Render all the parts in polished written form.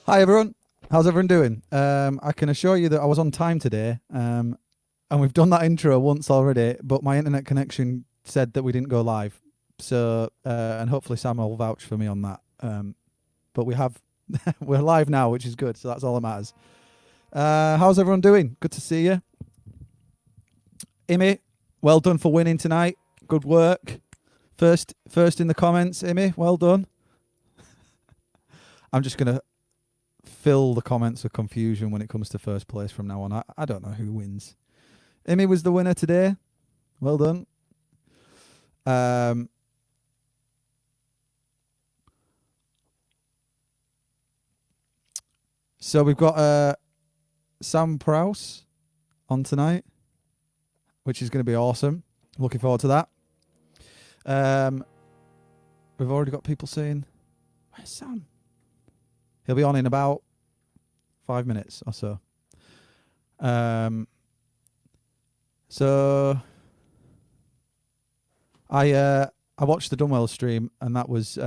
Hi everyone, how's everyone doing? I can assure you that I was on time today, and we've done that intro once already, but my internet connection said that we didn't go live. So, and hopefully Sam will vouch for me on that. But we have, we're live now, which is good. So that's all that matters. How's everyone doing? Good to see you. Imi, well done for winning tonight. Good work. First in the comments, Imi, well done. I'm just gonna fill the comments with confusion when it comes to first place from now on. I don't know who wins. Imi was the winner today. Well done. So we've got Sam Prowse on tonight, which is going to be awesome. Looking forward to that. We've already got people saying, "Where's Sam?" He'll be on in about 5 minutes or so. So I watched the Dunwell stream, and that was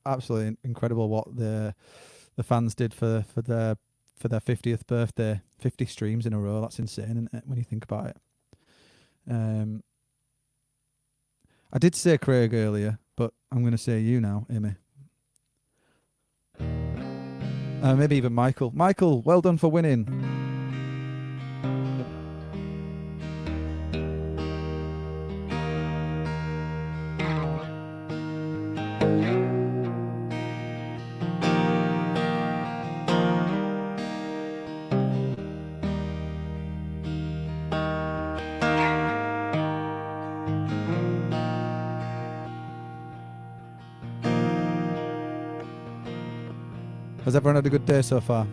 absolutely incredible what the fans did for their 50th birthday. 50 streams in a row. That's insane, isn't it, when you think about it? I did say Craig earlier, but I'm going to say you now, Amy. Maybe even Michael. Michael, well done for winning. Has everyone had a good day so far?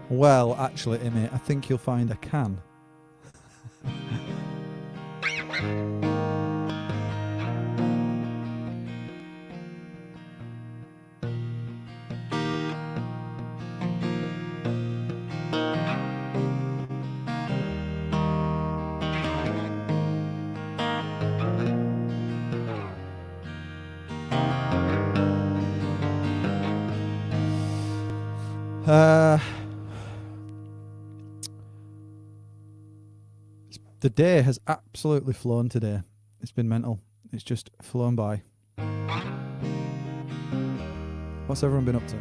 Well, actually, Imi, I think you'll find I can. The day has absolutely flown today. It's been mental. It's just flown by. What's everyone been up to?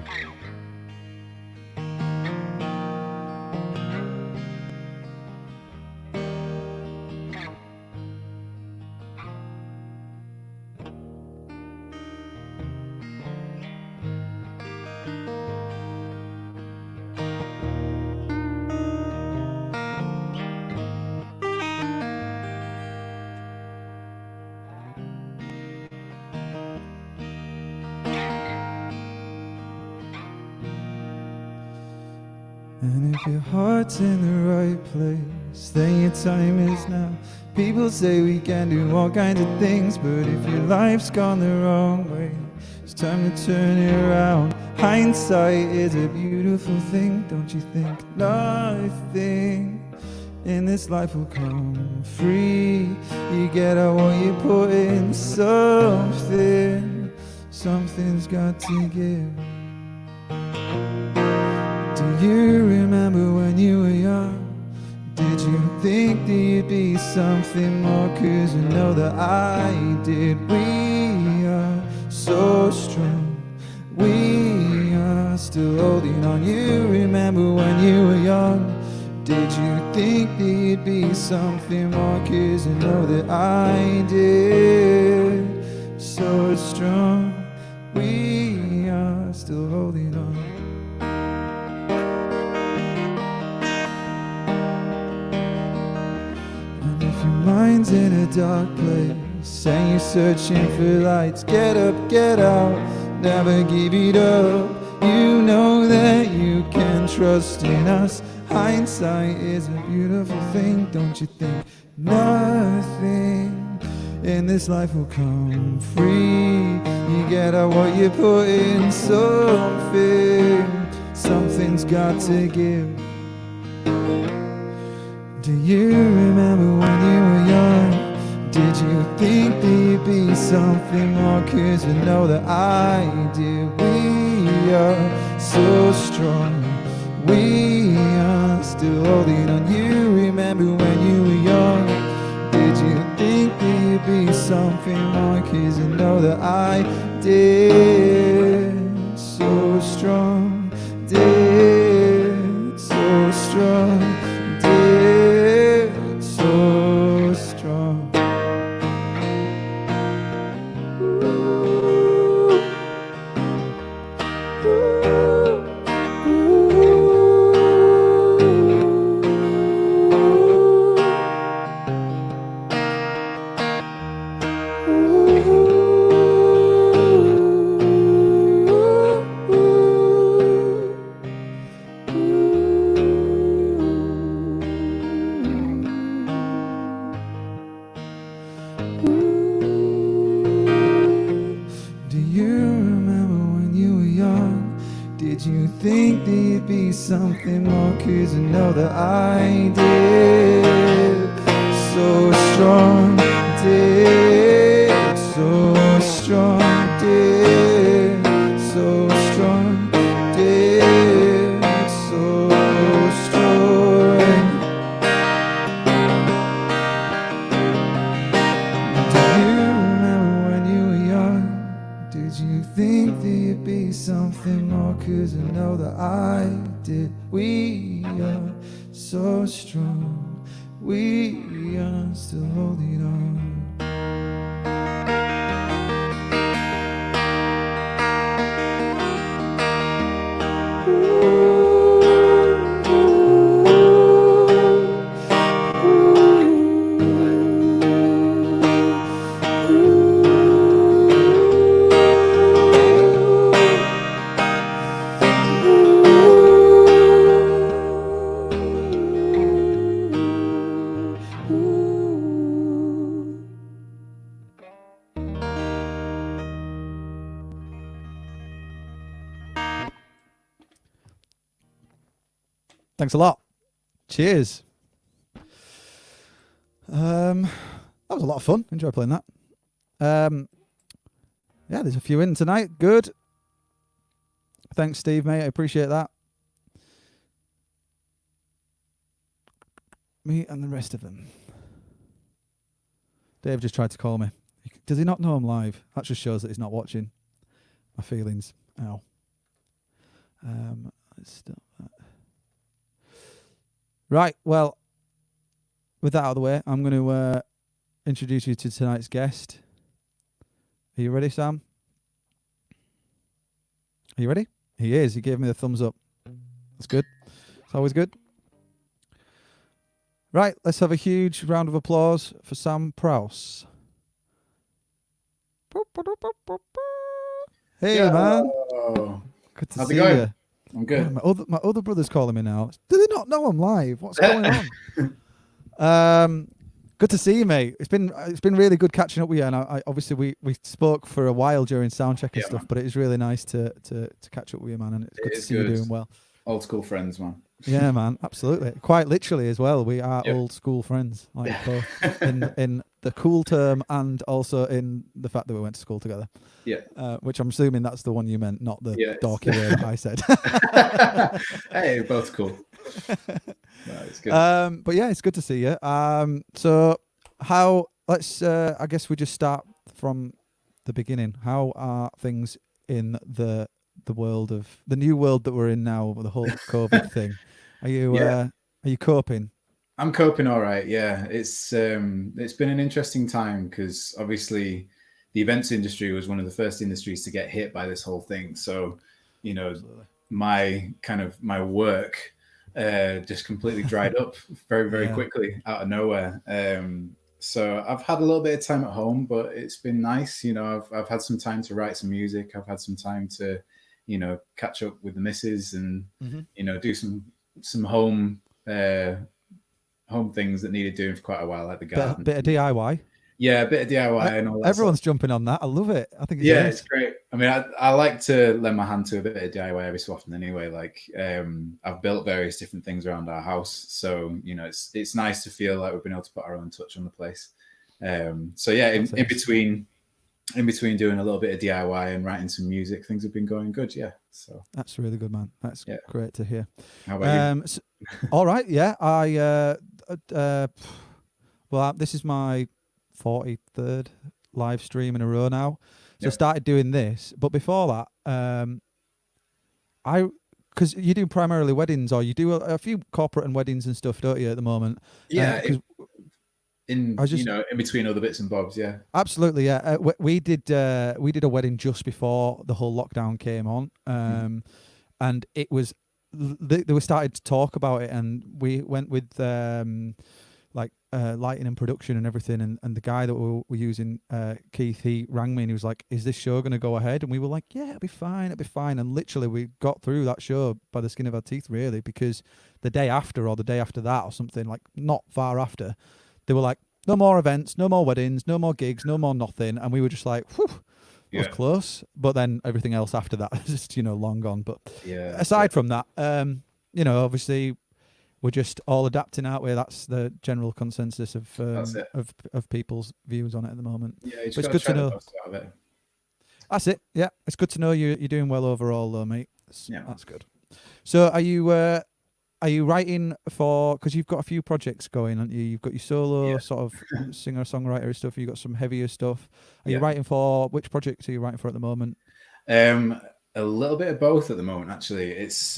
And if your heart's in the right place, then your time is now. People say we can do all kinds of things, but if your life's gone the wrong way, it's time to turn it around. Hindsight is a beautiful thing, don't you think? Nothing in this life will come free. You get out what you put in. Something's got to give. Do you remember when you were young? Did you think that you'd be something more? 'Cause you know that I did. We are so strong. We are still holding on. You remember when you were young? Did you think that you'd be something more? 'Cause you know that I did. So strong. We are still holding on. Mind's in a dark place, and you're searching for lights. Get up, get out, never give it up. You know that you can trust in us. Hindsight is a beautiful thing, don't you think? Nothing in this life will come free. You get out what you put in. Something's got to give. Do you remember when you were young? Did you think that you'd be something more? 'Cause you know that I did. We are so strong. We are still holding on. You remember when you were young? Did you think that you'd be something more? 'Cause you know that I did. So strong, did so strong, did so strong. Do you remember when you were young? Did you think that you'd be something more? 'Cause I know that I did. So strong, did so strong, did so strong, did so strong. Do you remember when you were young? Did you think that you'd be something more? 'Cause I know that I did. We are so strong. We are still holding on. Thanks a lot. Cheers. That was a lot of fun. Enjoy playing that. Yeah, there's a few in tonight. Good. Thanks, Steve, mate. I appreciate that. Me and the rest of them. Dave just tried to call me. Does he not know I'm live? That just shows that he's not watching. My feelings. Ow. Let's stop that. Right, well, with that out of the way, I'm going to introduce you to tonight's guest. Are you ready, Sam? Are you ready? He is. He gave me the thumbs up. That's good. It's always good. Right, let's have a huge round of applause for Sam Prowse. Hey, Yo. man. Good to How's see it going? you. I'm good. Yeah, my other brother's calling me now. Do they not know I'm live? What's going on? Good to see you, mate. It's been really good catching up with you. And I obviously we spoke for a while during soundcheck and stuff, man. but it is really nice to catch up with you, man. And it's good to see you doing well. Old school friends, man. Yeah, man, absolutely. Quite literally as well. We are old school friends, like both in the cool term and also in the fact that we went to school together. Yeah. Which I'm assuming that's the one you meant, not the dorky way that I said. Hey, both cool. No, it's good. But yeah, it's good to see you. So how? Let's. I guess we just start from the beginning. How are things in the world of the new world that we're in now with the whole COVID thing? Are you coping? I'm coping all right. Yeah, it's been an interesting time because obviously the events industry was one of the first industries to get hit by this whole thing. So, you know, Absolutely. my work just completely dried up very quickly out of nowhere. So I've had a little bit of time at home, but it's been nice. You know, I've had some time to write some music. I've had some time to, you know, catch up with the missus and you know, do some home things that needed doing for quite a while, like the garden. Bit of DIY. Yeah, a bit of DIY and all that. Everyone's jumping on that. I love it. I think it's it's great. I mean, I like to lend my hand to a bit of DIY every so often anyway. Like, I've built various different things around our house. So, you know, it's nice to feel like we've been able to put our own touch on the place. So yeah, in between doing a little bit of DIY and writing some music, things have been going good. Yeah. So That's really good, man. That's yeah. great to hear. How about you? All right, yeah. Well, this is my 43rd live stream in a row now. So I Yeah. started doing this, but before that, I because you do primarily weddings, or you do a few corporate and weddings and stuff, don't you, at the moment? Yeah. Because I was You just know, in between other bits and bobs. Yeah. absolutely, yeah. We did a wedding just before the whole lockdown came on, and it was they were started to talk about it, and we went with lighting and production and everything, and the guy that we were using, Keith, he rang me and he was like, "Is this show going to go ahead?" And we were like, "Yeah, it'll be fine." And literally, we got through that show by the skin of our teeth, really, because the day after or the day after that or something, like not far after, they were like, "No more events, no more weddings, no more gigs, no more nothing," and we were just like, "Whew." It was Yeah. close, but then everything else after that is just long gone. But Yeah. aside from that, obviously we're just all adapting, aren't we? That's the general consensus That's it. of people's views on it at the moment. Yeah. You But just it's got to good to try the know. most out of it. That's it. Yeah, it's good to know you're doing well overall, though, mate. Yeah. That's good. So are you writing for? Because you've got a few projects going, haven't you? You've got your solo Yeah. sort of singer songwriter stuff. You've got some heavier stuff. Are you Yeah. writing for? Which projects are you writing for at the moment? A little bit of both at the moment, actually. It's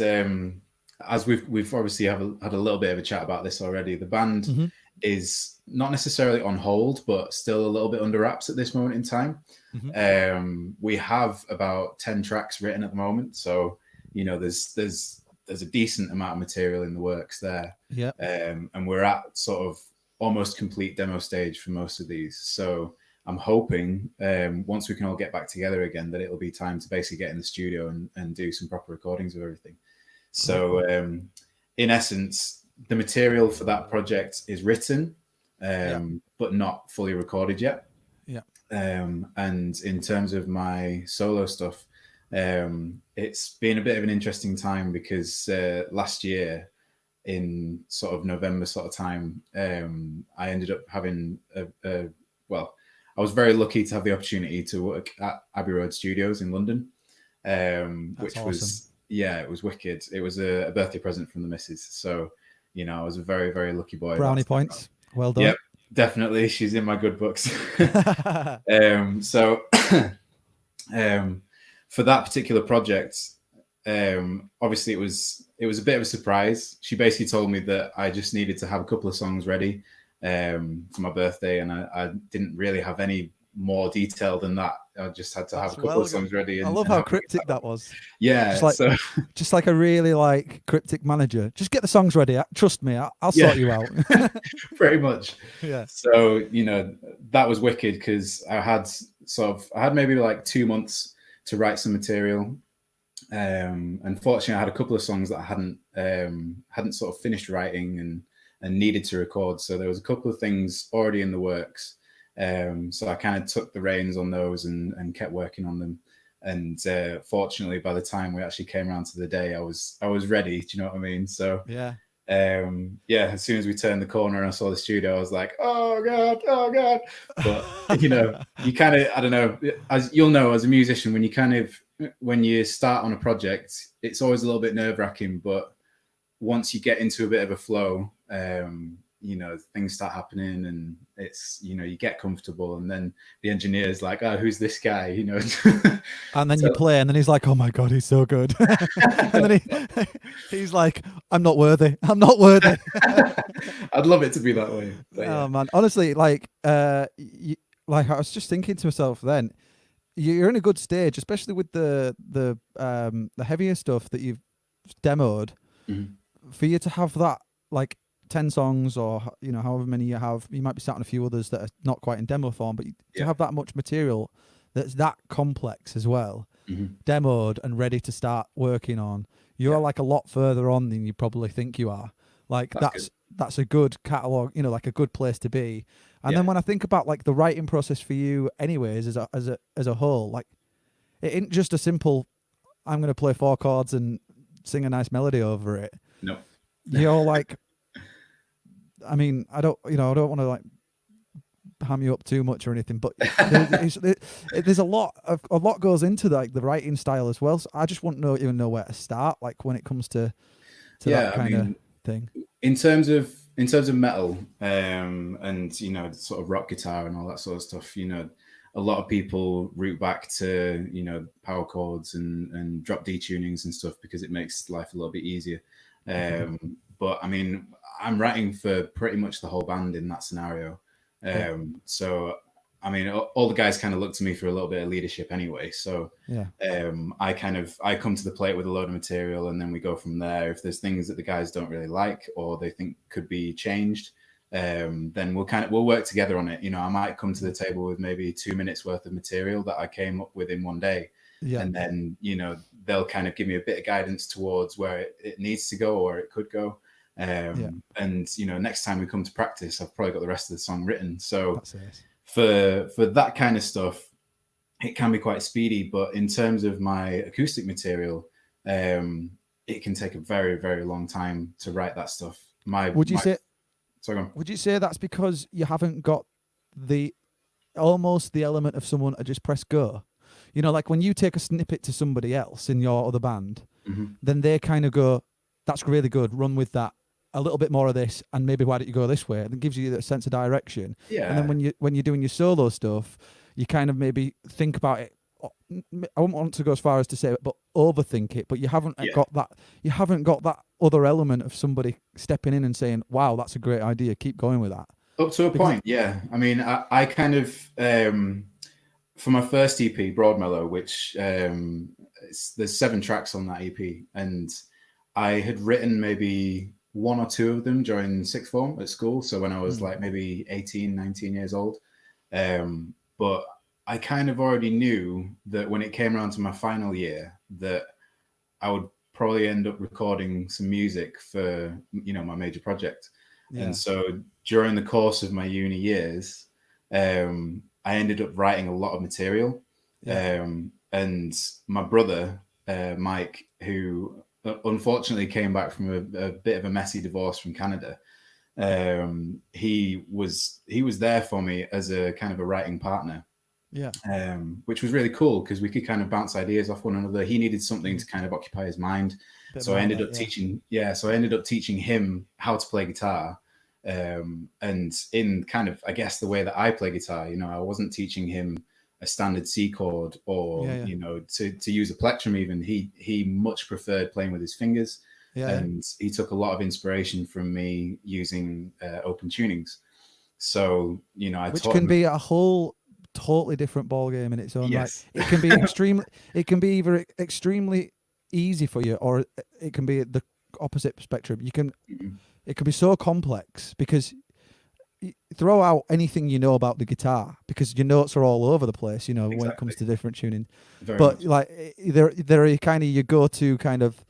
as we've obviously had a little bit of a chat about this already. The band Mm-hmm. is not necessarily on hold, but still a little bit under wraps at this moment in time. Mm-hmm. We have about 10 tracks written at the moment, so you know there's a decent amount of material in the works there. Yeah. And we're at sort of almost complete demo stage for most of these. So I'm hoping once we can all get back together again, that it'll be time to basically get in the studio and do some proper recordings of everything. So in essence, the material for that project is written, but not fully recorded yet. Yeah. And in terms of my solo stuff, it's been a bit of an interesting time because last year in sort of November sort of time, I ended up having I was very lucky to have the opportunity to work at Abbey Road Studios in London, which awesome. was, yeah, it was wicked. It was a birthday present from the missus. So, you know, I was a very, very lucky boy. Brownie points. Well done. Yep, definitely. She's in my good books. So for that particular project, obviously it was a bit of a surprise. She basically told me that I just needed to have a couple of songs ready for my birthday, and I didn't really have any more detail than that. I just had to have a couple of songs ready. And, I love how cryptic that was. Yeah, just like a really cryptic manager. Just get the songs ready. Trust me, I'll sort you out. Pretty much. Yeah. So you know that was wicked because I had maybe like 2 months to write some material. Unfortunately, I had a couple of songs that I hadn't sort of finished writing and needed to record. So there was a couple of things already in the works. So I kind of took the reins on those and kept working on them. And fortunately, by the time we actually came around to the day, I was ready. Do you know what I mean? So yeah. As soon as we turned the corner and I saw the studio, I was like, oh god. But you know, you kind of, I don't know, as you'll know, as a musician, when you start on a project, it's always a little bit nerve-wracking, but once you get into a bit of a flow, you know, things start happening and it's, you know, you get comfortable, and then the engineer's like, oh, who's this guy, you know? And then you play, and then he's like, oh my god, he's so good. And then he's like, I'm not worthy. I'd love it to be that way. But oh man, honestly, like I was just thinking to myself then, you're in a good stage, especially with the heavier stuff that you've demoed. Mm-hmm. For you to have that, like 10 songs, or you know, however many you have, you might be sat on a few others that are not quite in demo form, but to have that much material that's that complex as well, demoed and ready to start working on, you're like a lot further on than you probably think you are. Like that's a good catalog, you know, like a good place to be. And then when I think about like the writing process for you anyways as a whole, like it ain't just a simple. I'm going to play 4 chords and sing a nice melody over it. No. You're like, I mean, I don't want to like ham you up too much or anything, but there's a lot goes into like the writing style as well. So I just wouldn't even know where to start, like when it comes to Yeah, that I kind of mean, thing. in terms of metal, and sort of rock guitar and all that sort of stuff, a lot of people root back to power chords and drop D tunings and stuff because it makes life a little bit easier. But I mean, I'm writing for pretty much the whole band in that scenario. So I mean, all the guys kind of look to me for a little bit of leadership anyway. So Yeah. I come to the plate with a load of material, and then we go from there. If there's things that the guys don't really like or they think could be changed, then we'll work together on it. I might come to the table with maybe 2 minutes worth of material that I came up with in one day. Yeah. And then, they'll kind of give me a bit of guidance towards where it needs to go or it could go. And, next time we come to practice, I've probably got the rest of the song written. So for that kind of stuff, it can be quite speedy. But in terms of my acoustic material, it can take a very, very long time to write that stuff. Would you say that's because you haven't got almost the element of someone to just press go? Like when you take a snippet to somebody else in your other band, then they kind of go, that's really good, run with that. A little bit more of this, and maybe why don't you go this way? And it gives you that sense of direction. Yeah. And then when you're doing your solo stuff, you kind of maybe think about it. I wouldn't want to go as far as to say it, but overthink it. But you haven't got that. You haven't got that other element of somebody stepping in and saying, "Wow, that's a great idea. Keep going with that." Up to a point, yeah. I mean, I kind of for my first EP, Broad Mellow, which there's 7 tracks on that EP, and I had written maybe 1 or 2 of them during sixth form at school. So when I was like maybe 18, 19 years old. But I kind of already knew that when it came around to my final year, that I would probably end up recording some music for, my major project. Yeah. And so during the course of my uni years, I ended up writing a lot of material. Yeah. And my brother, Mike, who unfortunately came back from a bit of a messy divorce from Canada, he was there for me as a kind of a writing partner. Yeah. Which was really cool because we could kind of bounce ideas off one another. He needed something to kind of occupy his mind. So I ended up teaching him how to play guitar. And in kind of, I guess, the way that I play guitar, I wasn't teaching him a standard C chord or, to use a plectrum even. He much preferred playing with his fingers. Yeah. And he took a lot of inspiration from me using open tunings. So, which can be a whole totally different ball game in its own right. It can be either extremely easy for you, or it can be the opposite spectrum. It can be so complex because you throw out anything you know about the guitar because your notes are all over the place, exactly. When it comes to different tuning. Very but much. Like there are kind of your go-to kind of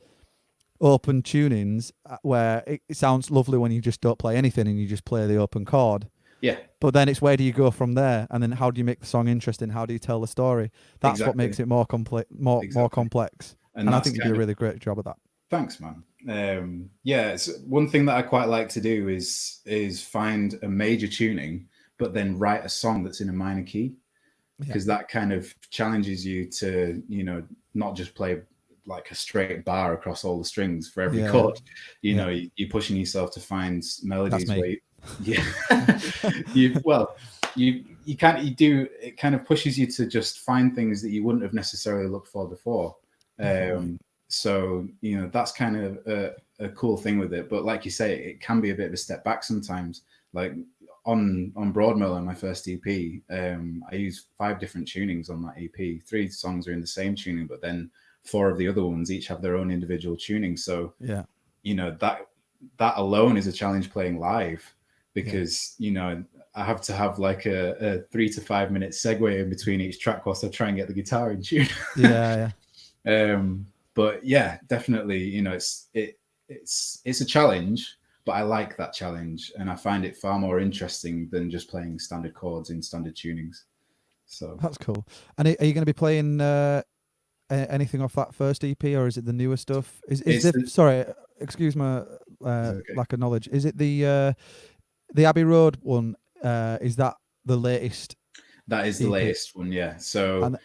open tunings where it sounds lovely when you just don't play anything and you just play the open chord. Yeah. But then it's where do you go from there, and then how do you make the song interesting? How do you tell the story? That's what makes it more complex. More complex. And I think you do a really great job of that. Thanks, man. It's one thing that I quite like to do is find a major tuning, but then write a song that's in a minor key, because that kind of challenges you to not just play like a straight bar across all the strings for every chord. You're pushing yourself to find melodies where it kind of pushes you to just find things that you wouldn't have necessarily looked for before. So that's kind of a cool thing with it. But like you say, it can be a bit of a step back sometimes. Like on Broadmill on my first EP, I used 5 different tunings on that EP. 3 songs are in the same tuning, but then 4 of the other ones each have their own individual tuning. So that alone is a challenge playing live, because I have to have like a 3 to 5 minute segue in between each track whilst I try and get the guitar in tune. But yeah, definitely, it's a challenge, but I like that challenge, and I find it far more interesting than just playing standard chords in standard tunings. So that's cool. And are you going to be playing anything off that first EP, or is it the newer stuff? It's Sorry, excuse my okay. lack of knowledge. Is it the Abbey Road one? Is that the latest? That is the EP? latest one, yeah. So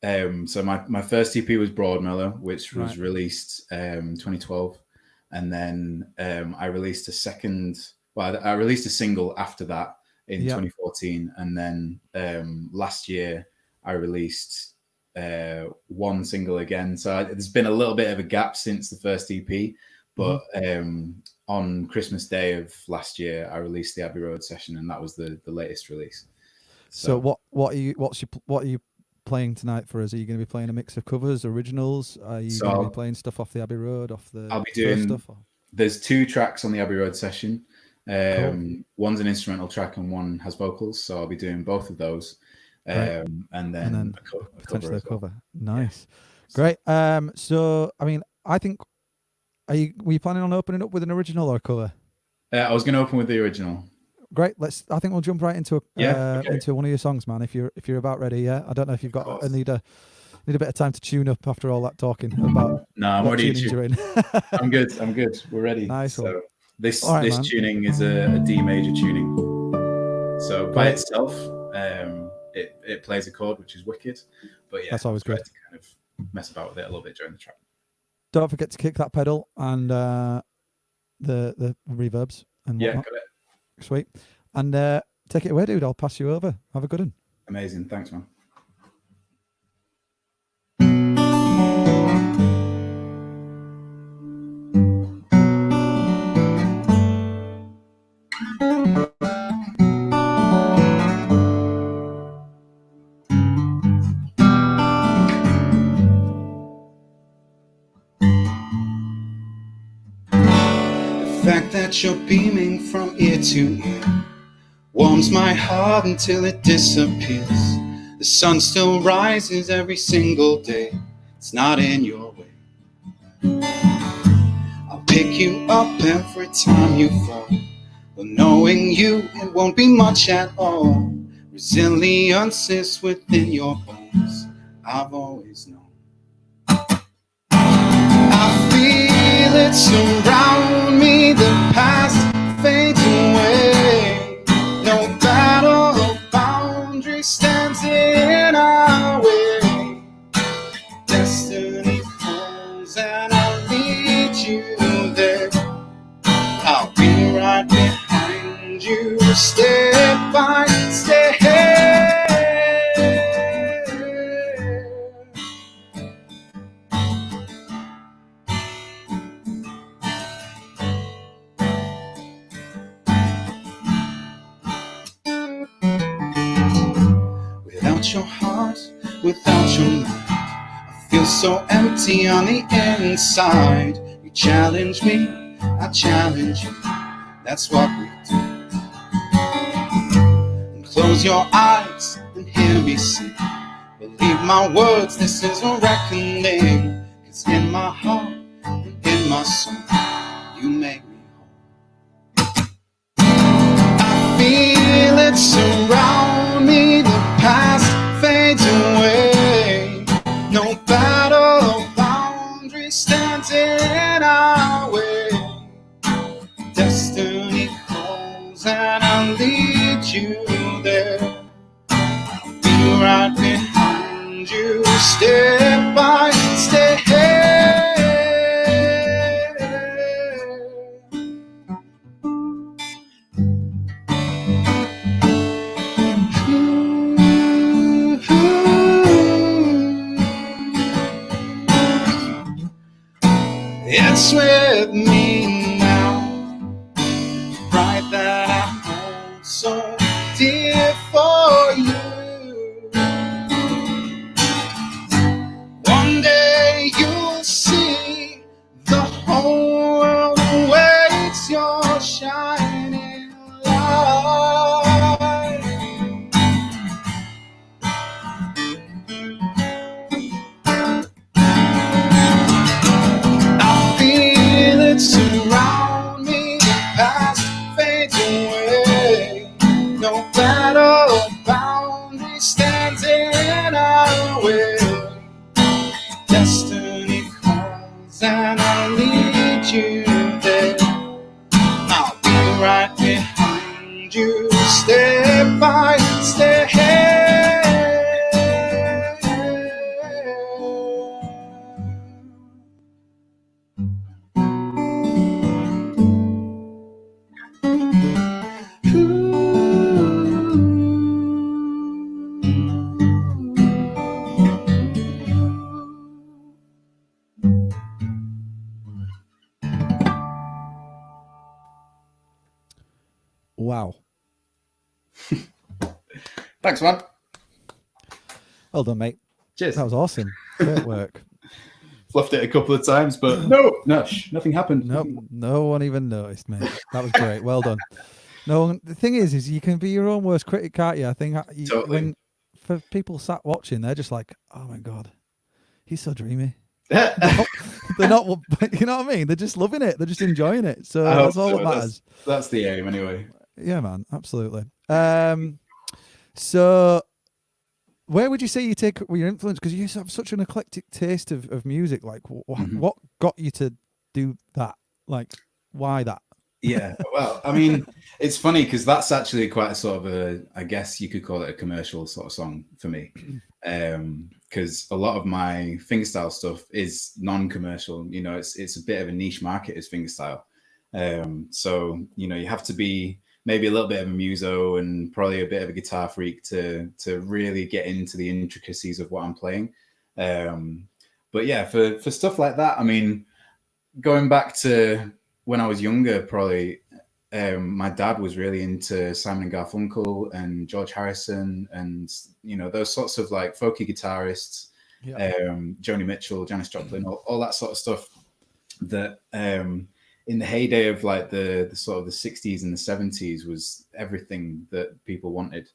And my first EP was Broadmeadow, which was Right. released 2012, and then I released a second. Well, I released a single after that in Yeah. 2014, and then last year I released one single again. So there's been a little bit of a gap since the first EP, but on Christmas Day of last year I released the Abbey Road session, and that was the latest release. So what are you playing tonight for us? Are you going to be playing a mix of covers, originals? Are you going to be playing stuff off the Abbey Road, off the I'll be first doing stuff? Or? There's 2 tracks on the Abbey Road session. Cool. One's an instrumental track and one has vocals, so I'll be doing both of those. And then potentially a cover. Well. Nice, yeah. Great. So I mean, I think were you planning on opening up with an original or a cover? I was going to open with the original. Great. I think we'll jump right into into one of your songs, man. If you're about ready, yeah. I don't know if you've got need a bit of time to tune up after all that talking about. No, I'm already tuned. I'm good. We're ready. Nice. So this man. tuning is a D major tuning. So by itself, it plays a chord which is wicked. But yeah, that's always good to kind of mess about with it a little bit during the track. Don't forget to kick that pedal and the reverbs and whatnot. Yeah, got it. Sweet. And take it away, dude. I'll pass you over. Have a good one. Amazing. Thanks, man. The fact that you're beaming from ear to ear warms my heart until it disappears. The sun still rises every single day. It's not in your way. I'll pick you up every time you fall. Well, knowing you, it won't be much at all. Resilience is within your bones. I've always known. I feel it surround me. The past fades away. No battle or boundary stands in our way. Destiny calls and I'll lead you there. I'll be right behind you, step by step. Without your heart, without your mind, I feel so empty on the inside. You challenge me, I challenge you. That's what we do. And close your eyes and hear me sing. Believe my words, this is a reckoning. 'Cause in my heart and in my soul, you make me whole. I feel it surround me. The past fades away. No battle or boundary stands in our way. Destiny calls and I'll lead you there. I'll be right behind you, step by step. It's with me now, pride that I hold so dear for you. One day you'll see the whole world awaits your shining light. I feel it surround Wow. Thanks, man. Well done, mate. Cheers. That was awesome. Great work. Fluffed it a couple of times, but nothing happened. Nope, no one even noticed, mate. That was great. Well done. No, the thing is you can be your own worst critic, can't you? I think Totally. when for people sat watching, they're just like, "Oh my god, he's so dreamy." They're not, you know what I mean? They're just loving it. They're just enjoying it. So that's all that matters. That's the aim, anyway. Yeah, man, absolutely. So where would you say you take your influence? Because you have such an eclectic taste of music. Like, what got you to do that? Like, why that? Yeah, well, I mean, it's funny because that's actually quite a sort of a, I guess you could call it a commercial sort of song for me. Because a lot of my fingerstyle stuff is non-commercial. You know, it's a bit of a niche market as fingerstyle. So, you know, you have to be maybe a little bit of a muso and probably a bit of a guitar freak to really get into the intricacies of what I'm playing. But yeah, for stuff like that, I mean, going back to when I was younger, probably my dad was really into Simon and Garfunkel and George Harrison and, you know, those sorts of like folky guitarists, Joni Mitchell, Janis Joplin, all that sort of stuff that in the heyday of like the sort of the 60s and the 70s was everything that people wanted.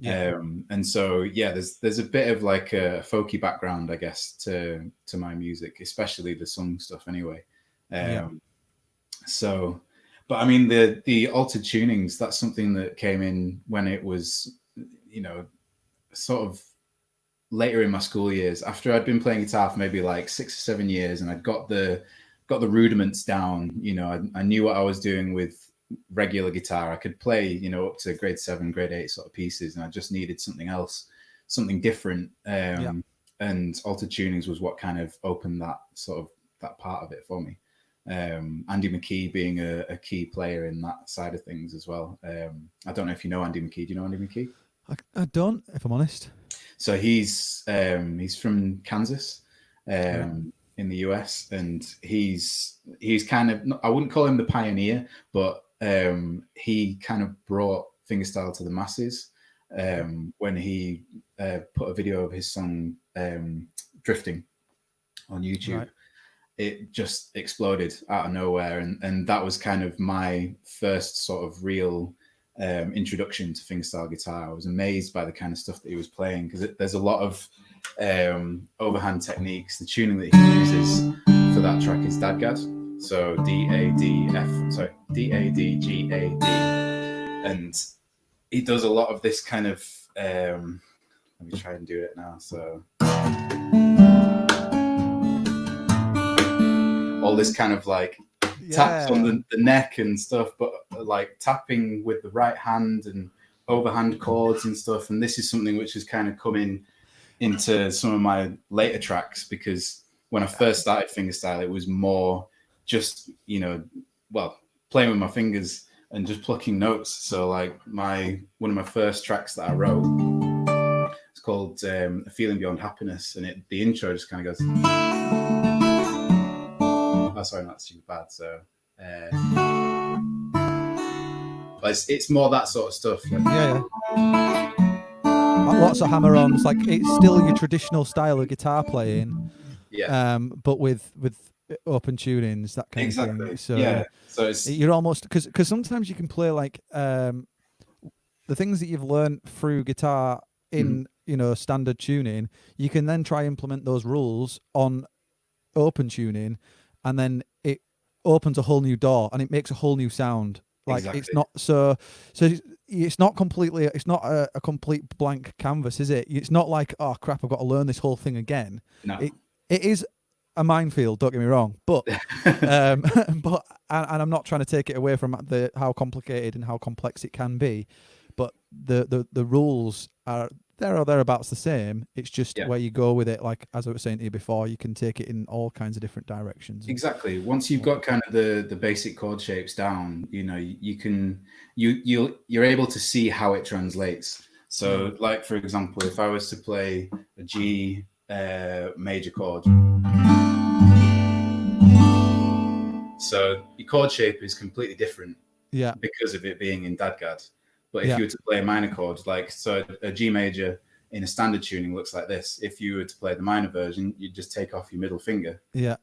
And so, yeah, there's a bit of like a folky background, I guess, to my music, especially the song stuff anyway. So, but I mean, the altered tunings, that's something that came in when it was, you know, sort of later in my school years, after I'd been playing guitar for maybe like 6 or 7 years and I'd got the rudiments down. You know, I knew what I was doing with regular guitar. I could play, you know, up to grade 7, grade 8 sort of pieces, and I just needed something else, something different. And altered tunings was what kind of opened that part of it for me. Andy McKee being a key player in that side of things as well. I don't know if you know Andy McKee. Do you know Andy McKee? I don't, if I'm honest. So he's from Kansas, in the US, and he's kind of, I wouldn't call him the pioneer, but he kind of brought fingerstyle to the masses when he put a video of his song Drifting on YouTube. Right. It just exploded out of nowhere, and that was kind of my first sort of real introduction to fingerstyle guitar. I was amazed by the kind of stuff that he was playing, because there's a lot of overhand techniques. The tuning that he uses for that track is dadgad, so D-A-D-G-A-D, and he does a lot of this kind of let me try and do it now. So all this kind of like taps on the neck and stuff, but like tapping with the right hand and overhand chords and stuff. And this is something which has kind of come into some of my later tracks, because when I first started fingerstyle, it was more just, you know, well, playing with my fingers and just plucking notes. So like one of my first tracks that I wrote, it's called A Feeling Beyond Happiness, and the intro just kind of goes, oh, sorry, that's too bad. So, but it's more that sort of stuff. Like, lots of hammer-ons. Like, it's still your traditional style of guitar playing, but with open tunings, that kind of thing. So so it's, you're almost, because sometimes you can play like the things that you've learned through guitar in you know, standard tuning. You can then try implement those rules on open tuning, and then it opens a whole new door and it makes a whole new sound. Like, it's not so it's not completely, it's not a complete blank canvas, is it? It's not like, oh crap, I've got to learn this whole thing again. No. It is a minefield, don't get me wrong, but and I'm not trying to take it away from how complicated and how complex it can be, but the rules are there or thereabouts the same. It's just where you go with it. Like, as I was saying to you before, you can take it in all kinds of different directions. Exactly. Once you've got kind of the basic chord shapes down, you know, you're able to see how it translates. So, like, for example, if I was to play a G major chord, so your chord shape is completely different Yeah. because of it being in dadgad. But if Yeah. you were to play a minor chord, like so a G major in a standard tuning looks like this. If you were to play the minor version, you just take off your middle finger. Yeah.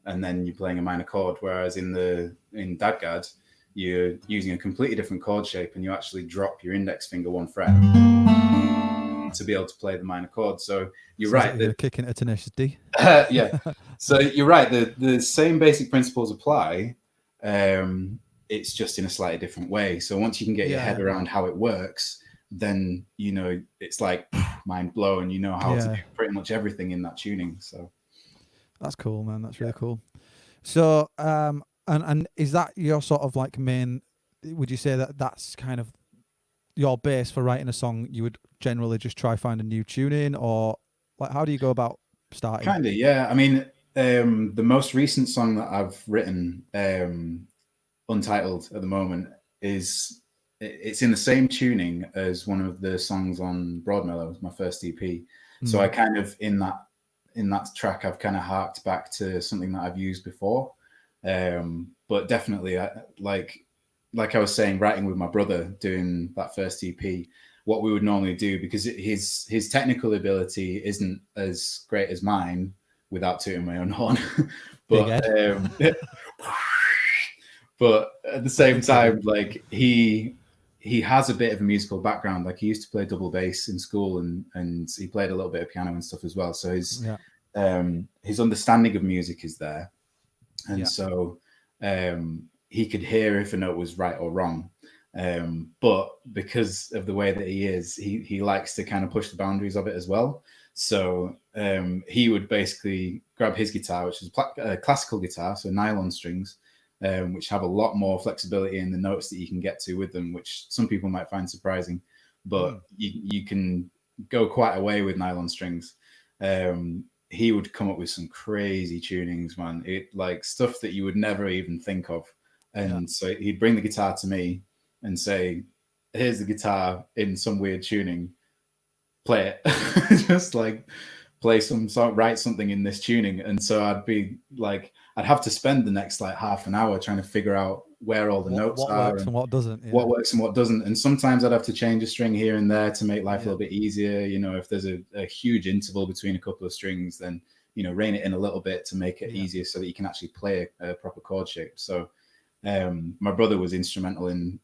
And then you're playing a minor chord. Whereas in dadgad, you're using a completely different chord shape, and you actually drop your index finger one fret to be able to play the minor chord. So you're Sounds right. like you're kicking it a tenacious D. Yeah. So you're right. The same basic principles apply. It's just in a slightly different way. So once you can get your head around how it works, then it's like mind blown. You know how to do pretty much everything in that tuning. So that's cool, man. That's really cool. So and is that your sort of like main? Would you say that that's kind of your base for writing a song? You would generally just try find a new tune in, or like how do you go about starting? Kind of, yeah. I mean, the most recent song that I've written, untitled at the moment, it's in the same tuning as one of the songs on Broadmellow, my first EP. So I kind of in that track, I've kind of harked back to something that I've used before. But definitely, like I was saying, writing with my brother, doing that first EP, what we would normally do, because his technical ability isn't as great as mine, without tooting my own horn, but but at the same time, like he has a bit of a musical background. Like he used to play double bass in school, and he played a little bit of piano and stuff as well. So his understanding of music is there, and so he could hear if a note was right or wrong. But because of the way that he is, he likes to kind of push the boundaries of it as well. So he would basically grab his guitar, which is a classical guitar, so nylon strings, which have a lot more flexibility in the notes that you can get to with them, which some people might find surprising. But you can go quite a way with nylon strings. He would come up with some crazy tunings, man. It like stuff that you would never even think of. And so he'd bring the guitar to me and say, here's the guitar in some weird tuning, play it. Just like play some song, write something in this tuning. And so I'd be like, I'd have to spend the next like half an hour trying to figure out where all the notes what are works and what doesn't. What works and what doesn't. And sometimes I'd have to change a string here and there to make life a little bit easier. If there's a huge interval between a couple of strings, then rein it in a little bit to make it easier so that you can actually play a proper chord shape. So my brother was instrumental in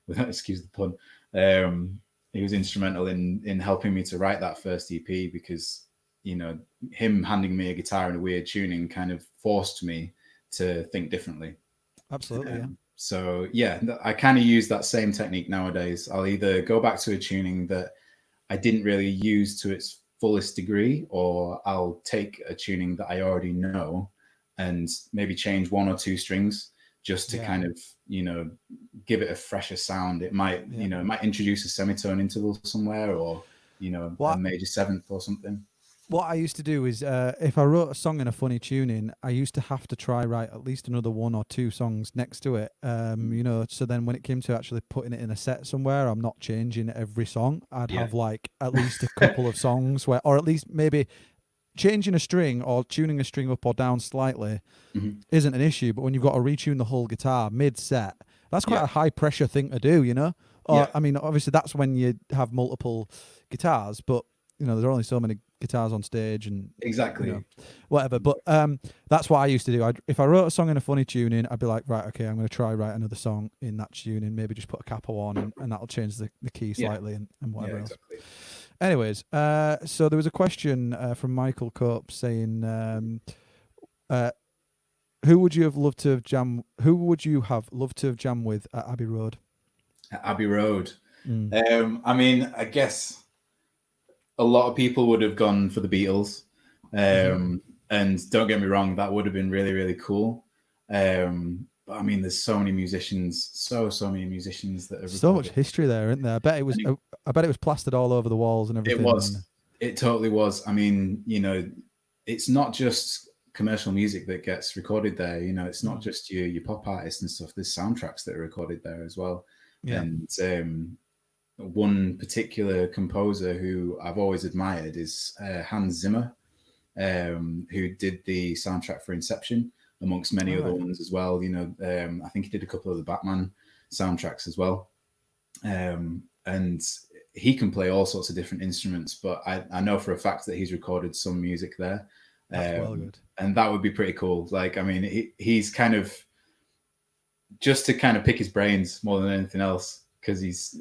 excuse the pun. He was instrumental in helping me to write that first EP, because him handing me a guitar in a weird tuning kind of forced me to think differently. Absolutely. So I kind of use that same technique nowadays. I'll either go back to a tuning that I didn't really use to its fullest degree, or I'll take a tuning that I already know and maybe change one or two strings just to kind of give it a fresher sound. It might it might introduce a semitone interval somewhere, or a major seventh or something. What I used to do is if I wrote a song in a funny tuning, I used to have to try write at least another one or two songs next to it. So then when it came to actually putting it in a set somewhere, I'm not changing every song. I'd have like at least a couple of songs where, or at least maybe changing a string or tuning a string up or down slightly isn't an issue. But when you've got to retune the whole guitar mid-set, that's quite a high pressure thing to do, Or I mean, obviously that's when you have multiple guitars, but there are only so many guitars on stage and whatever. But that's what I used to do. If I wrote a song in a funny tuning, I'd be like, right, okay, I'm going to try write another song in that tuning, maybe just put a capo on, and that'll change the key slightly and whatever else. Anyways, so there was a question from Michael Cope saying, who would you have loved to have jammed with at Abbey Road? At Abbey Road. I mean, I guess a lot of people would have gone for the Beatles. And don't get me wrong, that would have been really, really cool. But I mean, there's so many musicians, so many musicians that have so much history there, isn't there? I bet it was plastered all over the walls and everything. It was. It totally was. I mean, it's not just commercial music that gets recorded there. It's not just your pop artists and stuff. There's soundtracks that are recorded there as well. And one particular composer who I've always admired is Hans Zimmer, who did the soundtrack for Inception. amongst many other Right. ones as well. You know, I think he did a couple of the Batman soundtracks as well. And he can play all sorts of different instruments, but I know for a fact that he's recorded some music there. That's well good. And that would be pretty cool. Like, I mean, he's kind of, just to kind of pick his brains more than anything else, because he's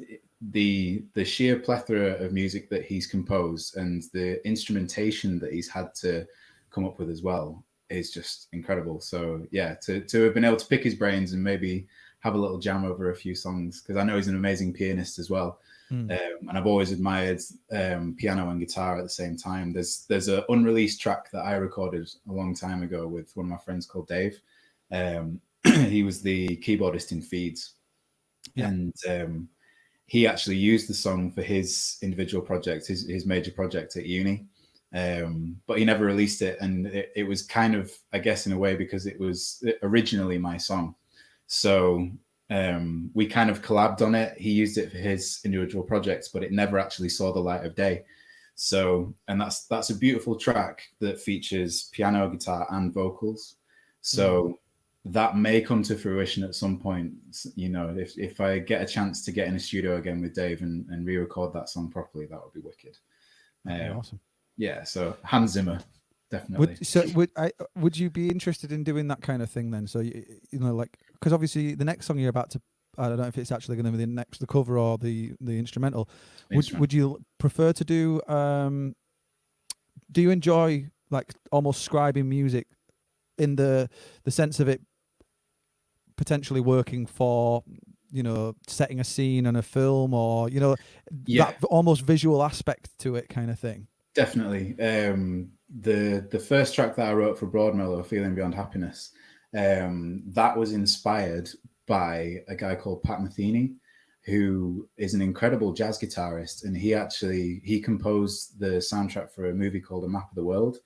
the sheer plethora of music that he's composed and the instrumentation that he's had to come up with as well is just incredible. So yeah, to have been able to pick his brains and maybe have a little jam over a few songs, because I know he's an amazing pianist as well. And I've always admired piano and guitar at the same time. There's an unreleased track that I recorded a long time ago with one of my friends called Dave. He was the keyboardist in Feeds, and he actually used the song for his individual project, his major project at uni. But he never released it, and it was kind of, I guess, in a way, because it was originally my song. So we kind of collabed on it. He used it for his individual projects, but it never actually saw the light of day. So, and that's a beautiful track that features piano, guitar, and vocals. So that may come to fruition at some point. You know, if I get a chance to get in a studio again with Dave and re-record that song properly, that would be wicked. Awesome. Yeah, so Hans Zimmer, definitely. Would you be interested in doing that kind of thing then? So you know, like, because obviously the next song you're about to, I don't know if it's actually going to be the cover or the instrumental. Would you prefer to do? Do you enjoy like almost scribing music in the sense of it potentially working for, you know, setting a scene in a film, or, you know, that almost visual aspect to it kind of thing? Definitely. The first track that I wrote for Broadmellow, Feeling Beyond Happiness, that was inspired by a guy called Pat Metheny, who is an incredible jazz guitarist, and he composed the soundtrack for a movie called A Map of the World.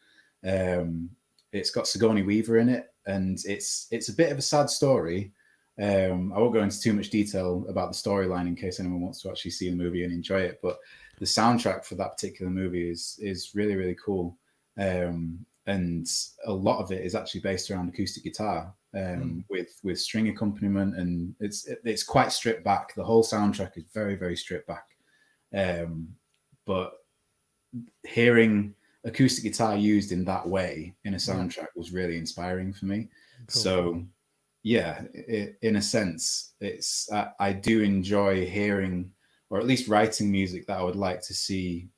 It's got Sigourney Weaver in it, and it's a bit of a sad story. I won't go into too much detail about the storyline in case anyone wants to actually see the movie and enjoy it, but the soundtrack for that particular movie is really, really cool. And a lot of it is actually based around acoustic guitar, with string accompaniment, and it's quite stripped back. The whole soundtrack is very, very stripped back. But hearing acoustic guitar used in that way in a soundtrack was really inspiring for me. Cool. So yeah, in a sense, I do enjoy hearing, or at least writing music that I would like to see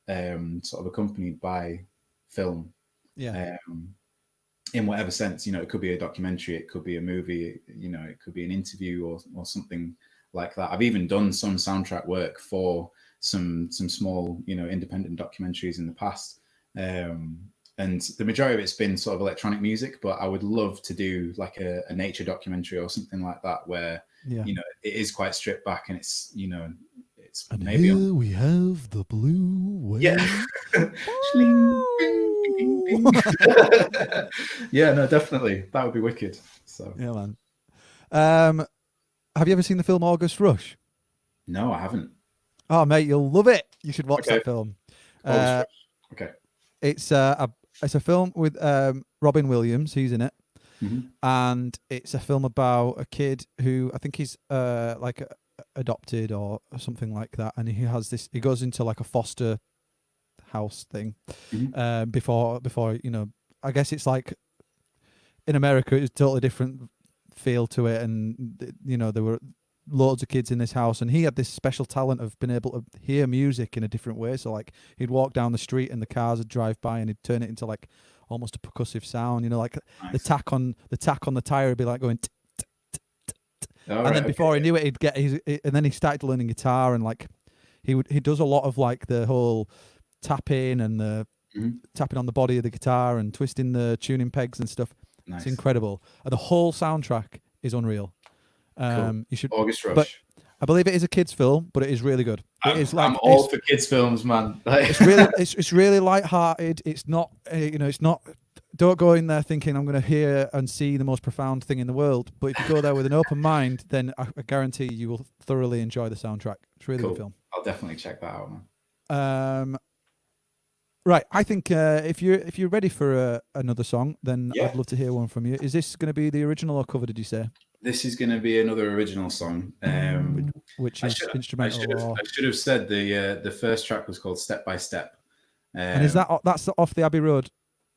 sort of accompanied by film. Yeah. In whatever sense, you know, it could be a documentary, it could be a movie, you know, it could be an interview or something like that. I've even done some soundtrack work for some small, you know, independent documentaries in the past. And the majority of it's been sort of electronic music, but I would love to do like a nature documentary or something like that, where, you know, it is quite stripped back, and it's, you know, it's and maybe here we have the blue whale. Yeah. Yeah, no, definitely. That would be wicked. So yeah, man. Have you ever seen the film August Rush? No, I haven't. Oh, mate, you'll love it. You should watch that film. August Rush. Okay. It's a film with Robin Williams. He's in it. And it's a film about a kid who, I think he's like adopted or something like that, and he goes into like a foster house thing before, you know, I guess it's like in America it's totally different feel to it, and you know, there were loads of kids in this house, and he had this special talent of being able to hear music in a different way. So like he'd walk down the street and the cars would drive by, and he'd turn it into like almost a percussive sound, you know, like nice. the tack on the tire would be like going and then before he knew it, he'd get and then he started learning guitar, and like he does a lot of like the whole tapping and the tapping on the body of the guitar and twisting the tuning pegs and stuff. Nice. It's incredible. And the whole soundtrack is unreal. Cool. You should August Rush. But I believe it is a kids' film, but it is really good. I'm all for kids' films, man. It's really it's really light-hearted. It's not you know, it's not. Don't go in there thinking I'm going to hear and see the most profound thing in the world. But if you go there with an open mind, then I guarantee you will thoroughly enjoy the soundtrack. It's really good film. I'll definitely check that out, man. Right, I think if you're ready for another song, then Yeah. I'd love to hear one from you. Is this going to be the original or cover? Did you say? This is going to be another original song. Which I is should instrumental or? I should have said the first track was called Step by Step. And is that's off the Abbey Road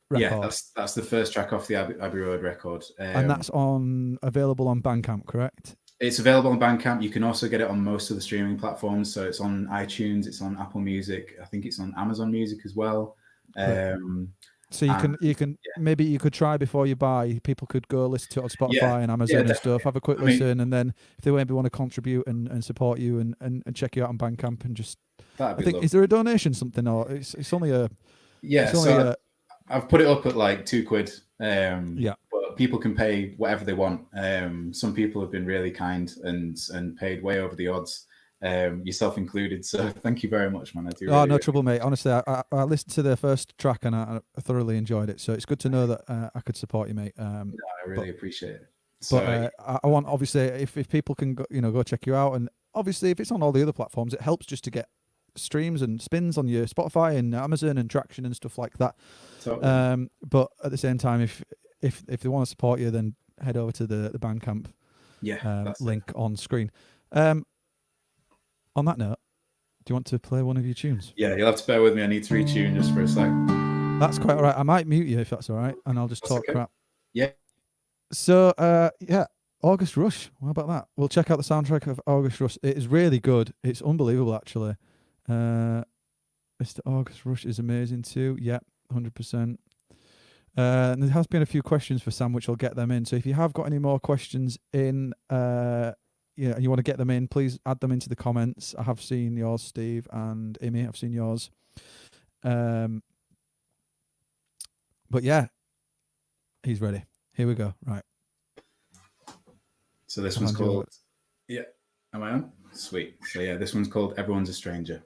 record? Yeah, that's the first track off the Abbey Road record. And that's available on Bandcamp, correct? It's available on Bandcamp. You can also get it on most of the streaming platforms. So it's on iTunes, it's on Apple Music. I think it's on Amazon Music as well. So you can maybe you could try before you buy. People could go listen to it on Spotify and Amazon and stuff. Have a quick listen, and then if they maybe want to contribute and support you and check you out on Bandcamp and just. I think lovely. Is there a donation something or it's only a I've put it up at like £2. But people can pay whatever they want. Some people have been really kind and paid way over the odds. Yourself included. So thank you very much, man. I do. No trouble, mate. Honestly, I listened to the first track and I thoroughly enjoyed it. So it's good to know that I could support you, mate. I really appreciate it. But I want obviously if people can go check you out, and obviously if it's on all the other platforms, it helps just to get streams and spins on your Spotify and Amazon and Traction and stuff like that. Totally. But at the same time, if they want to support you, then head over to the Bandcamp link on screen. On that note, do you want to play one of your tunes? Yeah, you'll have to bear with me. I need to retune just for a sec. That's quite all right. I might mute you if that's all right, and I'll just talk crap. Yeah. So, August Rush. How about that? We'll check out the soundtrack of August Rush. It is really good. It's unbelievable, actually. Mr. August Rush is amazing too. Yeah, 100%. And there has been a few questions for Sam, which I'll get them in. So if you have got any more questions in, you want to get them in, please add them into the comments. I have seen yours, Steve, and Amy. I've seen yours. But yeah, he's ready. Here we go. Right. So this one's called. Yeah. Am I on? Sweet. So yeah, this one's called Everyone's a Stranger.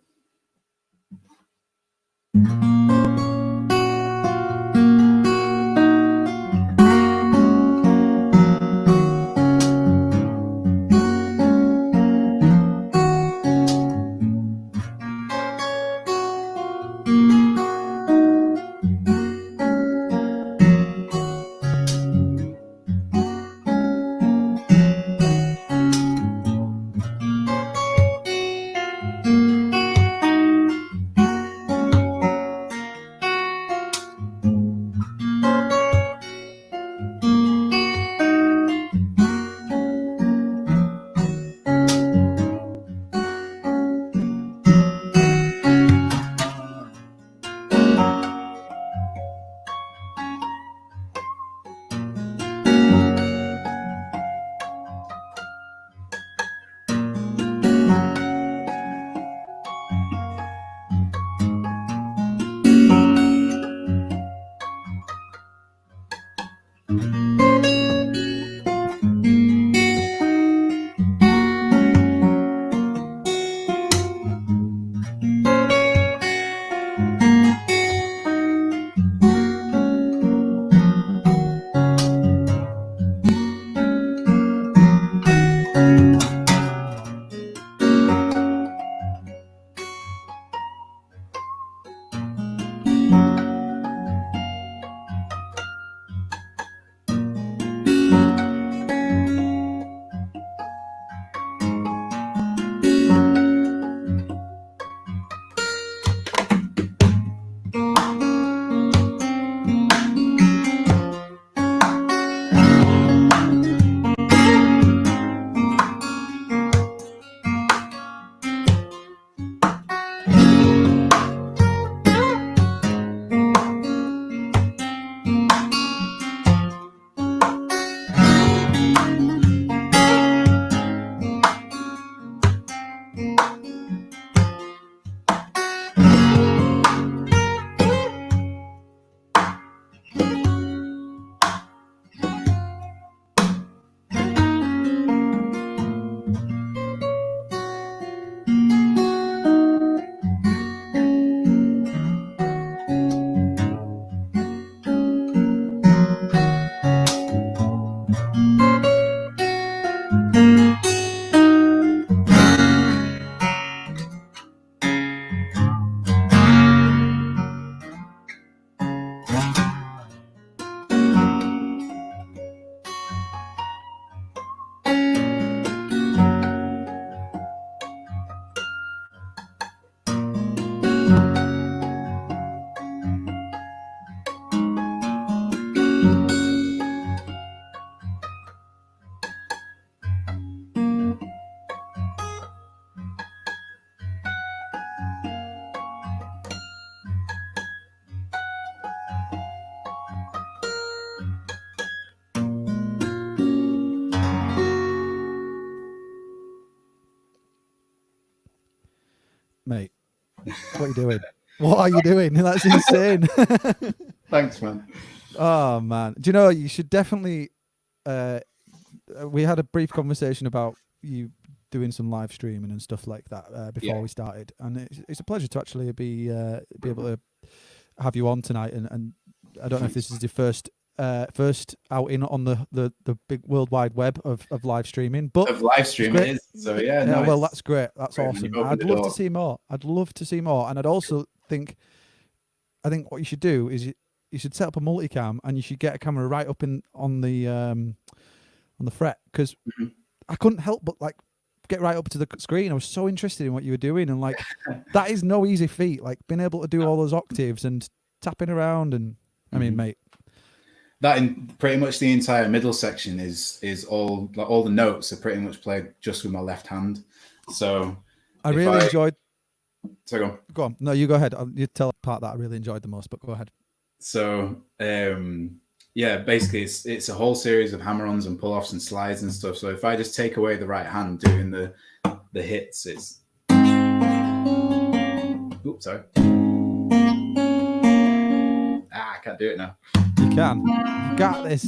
Mate, what are you doing? What are you doing? That's insane. Thanks, man. Oh man, do you know you should definitely? We had a brief conversation about you doing some live streaming and stuff like that before we started, and it's a pleasure to actually be able to have you on tonight. And I don't know if this is your first outing on the big world wide web of live streaming, but Of live stream it is. So yeah, no, well, that's great. That's great, awesome. man. I'd love to see more. I'd love to see more, and I'd also think, I think what you should do is you should set up a multicam, and you should get a camera right up on the fret, because I couldn't help but like get right up to the screen. I was so interested in what you were doing, and like that is no easy feat. Like being able to do all those octaves and tapping around, and I mean, mate, that in pretty much the entire middle section is all like all the notes are pretty much played just with my left hand. So I really enjoyed. So go on. No, you go ahead. You tell a part that I really enjoyed the most, but go ahead. So yeah, basically it's a whole series of hammer-ons and pull-offs and slides and stuff. So if I just take away the right hand doing the hits, it's oops, sorry. I can't do it now. You can. You got this.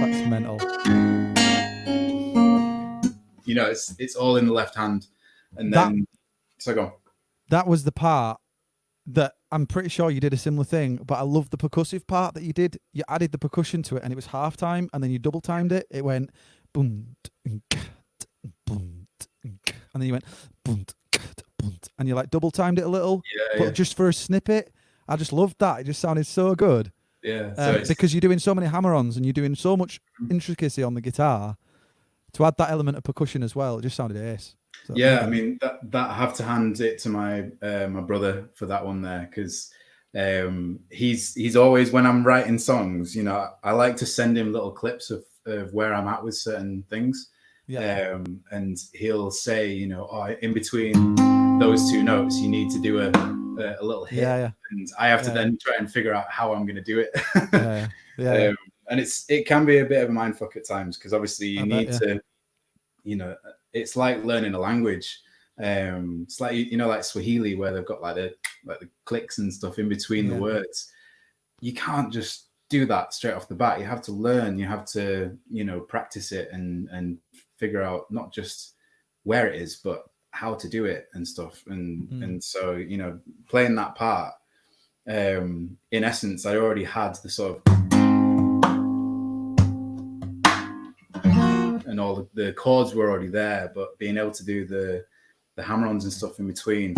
That's mental. You know, it's all in the left hand, and then so go on. That was the part that I'm pretty sure you did a similar thing, but I love the percussive part that you did. You added the percussion to it, and it was half time, and then you double timed it. It went boom, boom, and then you went boom, and you like double timed it a little, but just for a snippet. I just loved that. It just sounded so good. Yeah, so because you're doing so many hammer-ons and you're doing so much intricacy on the guitar. To add that element of percussion as well, it just sounded ace. So, yeah, I mean that I have to hand it to my my brother for that one there, because he's always, when I'm writing songs, you know, I like to send him little clips of where I'm at with certain things. Yeah. And he'll say, you know, oh, in between those two notes, you need to do a little hit, and I have to then try and figure out how I'm going to do it. And it can be a bit of a mindfuck at times, because obviously you need to, you know, it's like learning a language. It's like, you know, like Swahili, where they've got like the clicks and stuff in between the words. You can't just do that straight off the bat. You have to learn. You have to, you know, practice it and figure out not just where it is, but how to do it and stuff. And so, you know, playing that part, in essence, I already had the sort of, and all the chords were already there, but being able to do the hammer-ons and stuff in between.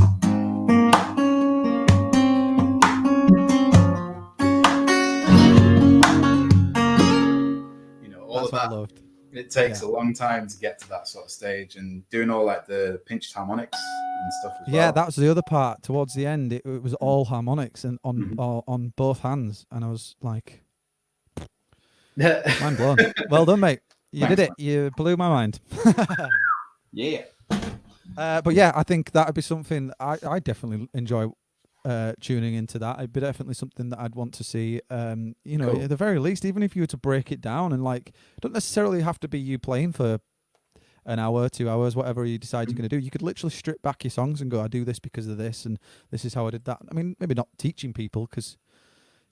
You know, all of that. It takes a long time to get to that sort of stage, and doing all like the pinched harmonics and stuff as well. Yeah, that was the other part. Towards the end, it was all harmonics and on both hands, and I was like, mind blown. Well done, mate. You did it. You blew my mind. Yeah. But yeah, I think that would be something I definitely enjoy tuning into. That it'd be definitely something that I'd want to see. You know, at the very least, even if you were to break it down and like, don't necessarily have to be you playing for an hour, 2 hours, whatever you decide you're going to do. You could literally strip back your songs and go, I do this because of this, and this is how I did that. I mean, maybe not teaching people, because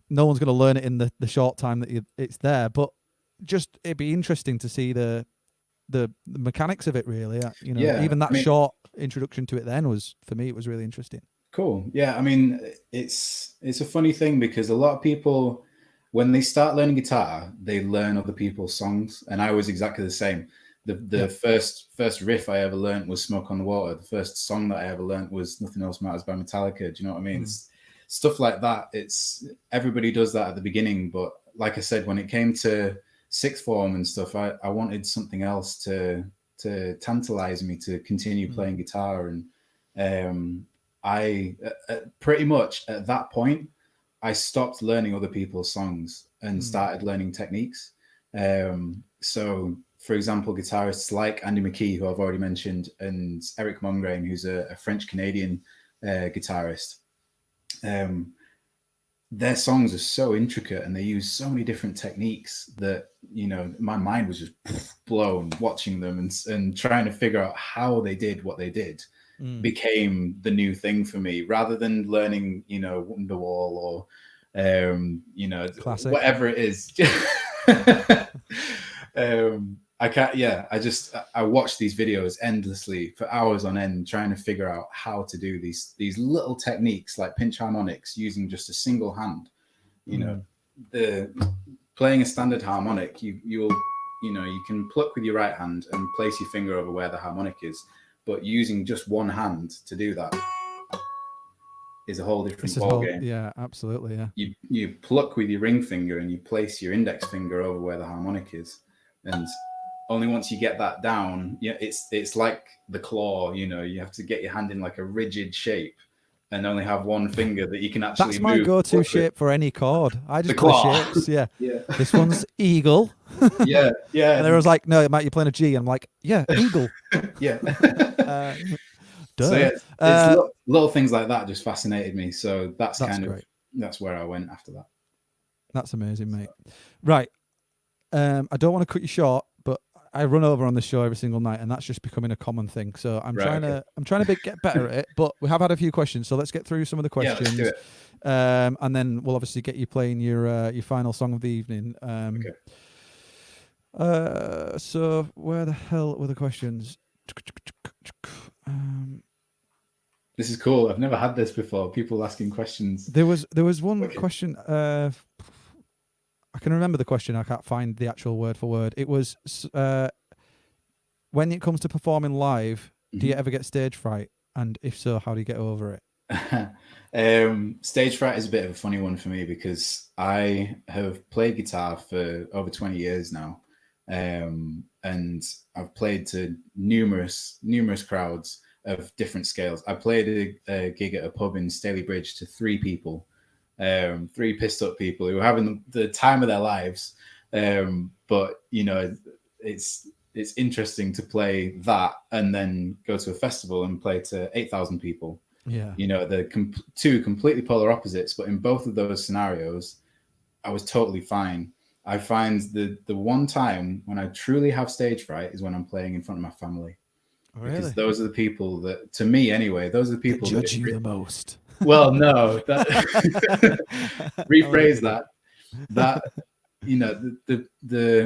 no one's going to learn it in the short time that it's there, but just it'd be interesting to see the mechanics of it, really. You know, even that short introduction to it then was, for me, it was really interesting. Cool. Yeah, I mean, it's a funny thing, because a lot of people, when they start learning guitar, they learn other people's songs, and I was exactly the same. The first riff I ever learned was Smoke on the Water. The first song that I ever learned was Nothing Else Matters by Metallica. Do you know what I mean? It's stuff like that. It's everybody does that at the beginning, but like I said, when it came to sixth form and stuff, I wanted something else to tantalize me to continue playing guitar. And I pretty much at that point, I stopped learning other people's songs and started learning techniques. So for example, guitarists like Andy McKee, who I've already mentioned, and Eric Mongrain, who's a French Canadian guitarist, their songs are so intricate and they use so many different techniques that, my mind was just blown watching them, and trying to figure out how they did what they did became the new thing for me, rather than learning, Wonderwall or, Classic. whatever it is. I can't. Yeah, I watch these videos endlessly for hours on end, trying to figure out how to do these little techniques like pinch harmonics using just a single hand. The playing a standard harmonic, you can pluck with your right hand and place your finger over where the harmonic is, but using just one hand to do that is a whole different ballgame. Yeah, absolutely. Yeah. You pluck with your ring finger and you place your index finger over where the harmonic is, and only once you get that down, it's like the claw. You have to get your hand in like a rigid shape, and only have one finger that you can actually. That's my go-to shape for any chord. I just play shapes. Yeah. Yeah. This one's eagle. Yeah. And they was like, "No, Matt, you're playing a G." And I'm like, "Yeah, eagle." Yeah. Duh. So it's little things like that just fascinated me. So that's great. That's where I went after that. That's amazing, mate. Right. I don't want to cut you short, but I run over on this show every single night, and that's just becoming a common thing. So I'm trying to get better at it. But we have had a few questions, so let's get through some of the questions. Yeah, let's do it. And then we'll obviously get you playing your final song of the evening. Okay. So where the hell were the questions? This is cool. I've never had this before. People asking questions. There was one question. I can remember the question. I can't find the actual word for word. It was when it comes to performing live, do you ever get stage fright? And if so, how do you get over it? Stage fright is a bit of a funny one for me because I have played guitar for over 20 years now. And I've played to numerous crowds of different scales. I played a gig at a pub in Stalybridge to 3 people, 3 pissed up people who were having the time of their lives. But it's interesting to play that and then go to a festival and play to 8,000 people. Yeah. They're 2 completely polar opposites, but in both of those scenarios, I was totally fine. I find the one time when I truly have stage fright is when I'm playing in front of my family. Really? Because those are the people that, to me anyway, those are the people that judge you the most. Well, no, rephrase that. That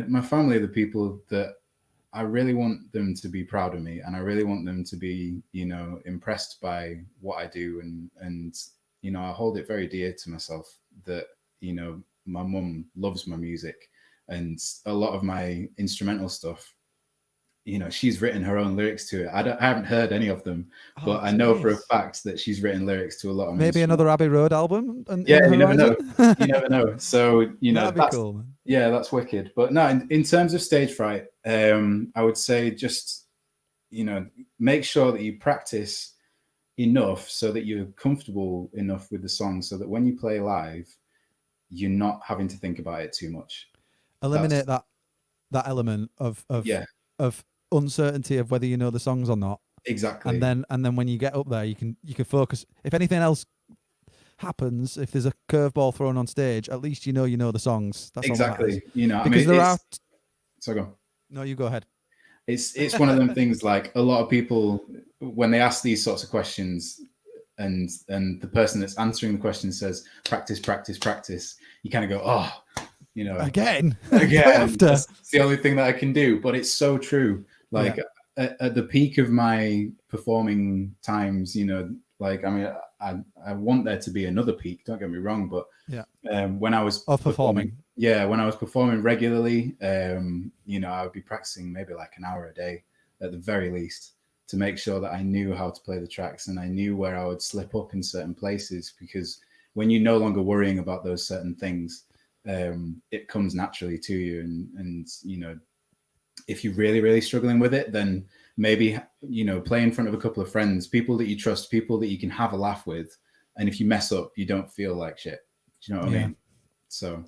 my family are the people that I really want them to be proud of me, and I really want them to be, impressed by what I do, and I hold it very dear to myself that my mum loves my music, and a lot of my instrumental stuff, she's written her own lyrics to it. I haven't heard any of them, but I know for a fact that she's written lyrics to a lot of maybe another Abbey Road album. Yeah, you never know. You never know. So that'd be cool, man. Yeah, that's wicked. But no, in terms of stage fright, I would say just make sure that you practice enough so that you're comfortable enough with the song, so that when you play live, you're not having to think about it too much. Eliminate that element of uncertainty of whether you know the songs or not. Exactly. And then when you get up there, you can focus. If anything else happens, if there's a curveball thrown on stage, at least you know the songs. That's exactly. Because So go. No, you go ahead. It's one of them things. Like a lot of people, when they ask these sorts of questions, and the person that's answering the question says practice, you kind of go, oh, again. That's the only thing that I can do. But it's so true. Like at the peak of my performing times, I want there to be another peak. Don't get me wrong, but when I was performing regularly, I would be practicing maybe like an hour a day at the very least, to make sure that I knew how to play the tracks and I knew where I would slip up in certain places. Because when you're no longer worrying about those certain things, it comes naturally to you. And if you're really, really struggling with it, then maybe, play in front of a couple of friends, people that you trust, people that you can have a laugh with. And if you mess up, you don't feel like shit. Do you know what I mean? So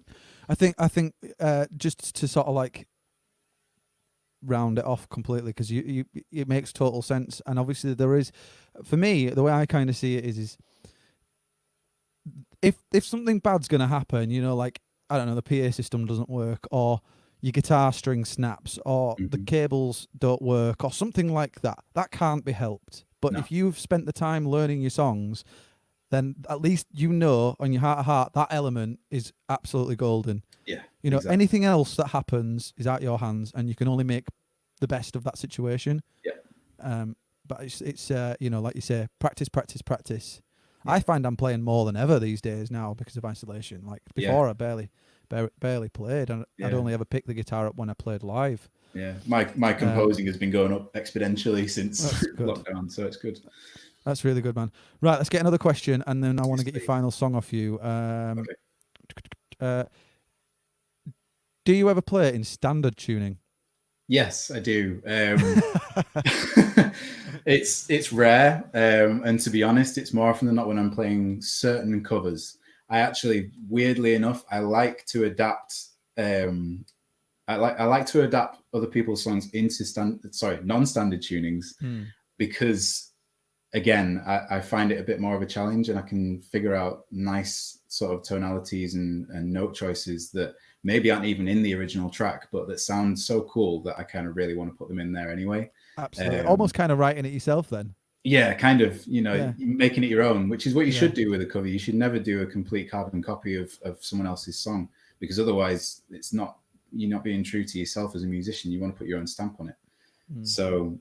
I think just to sort of like round it off completely, because it makes total sense. And obviously there is, for me, the way I kind of see it is if something bad's gonna happen, you know, like I don't know, the PA system doesn't work, or your guitar string snaps, or the Mhm. cables don't work, or something like that, that can't be helped. But No. if you've spent the time learning your songs, then at least you know on your heart of heart that element is absolutely golden. Yeah, You know, exactly. anything else that happens is out your hands, and you can only make the best of that situation. Yeah. But it's you know, like you say, practice, practice, practice. Yeah. I find I'm playing more than ever these days now because of isolation. Like Yeah. before, I barely played, and I'd Yeah. only ever pick the guitar up when I played live. Yeah. My composing has been going up exponentially since That's good. lockdown, so it's good. That's really good, man. Right, let's get another question, and then I want to Yes, get your please. final song off you. Okay. Uh, do you ever play it in standard tuning? Yes, I do. It's rare, and to be honest, it's more often than not when I'm playing certain covers. I actually, weirdly enough, I like to adapt. I like to adapt other people's songs into non-standard tunings, Hmm. because again, I find it a bit more of a challenge, and I can figure out nice sort of tonalities and note choices that maybe aren't even in the original track, but that sound so cool that I kind of really want to put them in there anyway. Absolutely, almost kind of writing it yourself then. Yeah, kind of, you know, Yeah. making it your own, which is what you Yeah. should do with a cover. You should never do a complete carbon copy of someone else's song, because otherwise you're not being true to yourself as a musician. You want to put your own stamp on it. So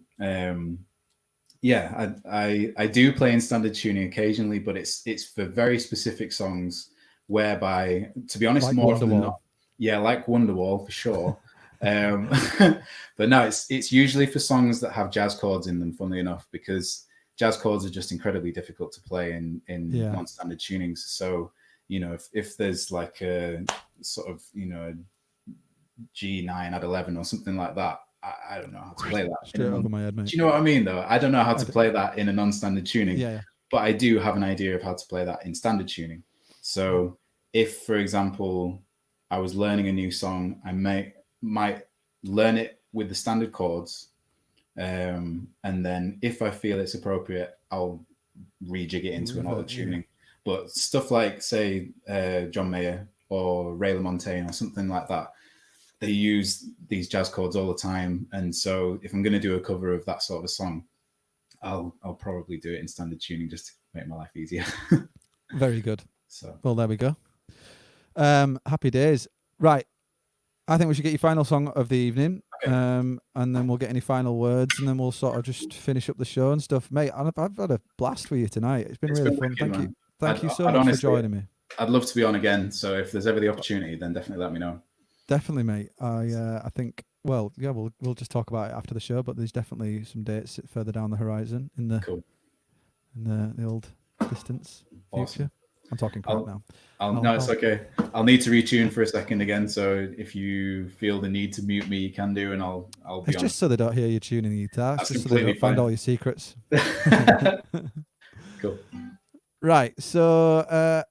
yeah, I do play in standard tuning occasionally, but it's for very specific songs, whereby, to be honest, Like more often than Wonderwall. not, yeah, like Wonderwall for sure. But no, it's usually for songs that have jazz chords in them, funnily enough, because jazz chords are just incredibly difficult to play in Yeah. non-standard tunings. So, you know, if there's like a sort of, you know, G9 at 11 or something like that, I don't know how to play that. Straight over my head, mate. Do you know what I mean, though? I don't know how to play that in a non-standard tuning. Yeah, yeah. But I do have an idea of how to play that in standard tuning. So if, for example, I was learning a new song, I might learn it with the standard chords, and then if I feel it's appropriate, I'll rejig it into an auto tuning. But stuff like, say, John Mayer or Ray LaMontagne or something like that, they use these jazz chords all the time, and so if I'm going to do a cover of that sort of a song, I'll probably do it in standard tuning just to make my life easier. Very good. So well, there we go. Happy days. Right, I think we should get your final song of the evening. Okay. And then we'll get any final words, and then we'll sort of just finish up the show and stuff, mate. I've had a blast with you tonight. It's been really fun. Wicked, Thank you so much for joining me. I'd love to be on again. So if there's ever the opportunity, then definitely let me know. Definitely, mate. I think. Well, yeah, we'll just talk about it after the show. But there's definitely some dates further down the horizon in the in the old distance future. I'm talking crap now. No, it's okay. I'll need to retune for a second again. So if you feel the need to mute me, you can do, and I'll be. It's just so they don't hear you tuning the guitar. It's just so they don't find all your secrets. Cool. Right. So,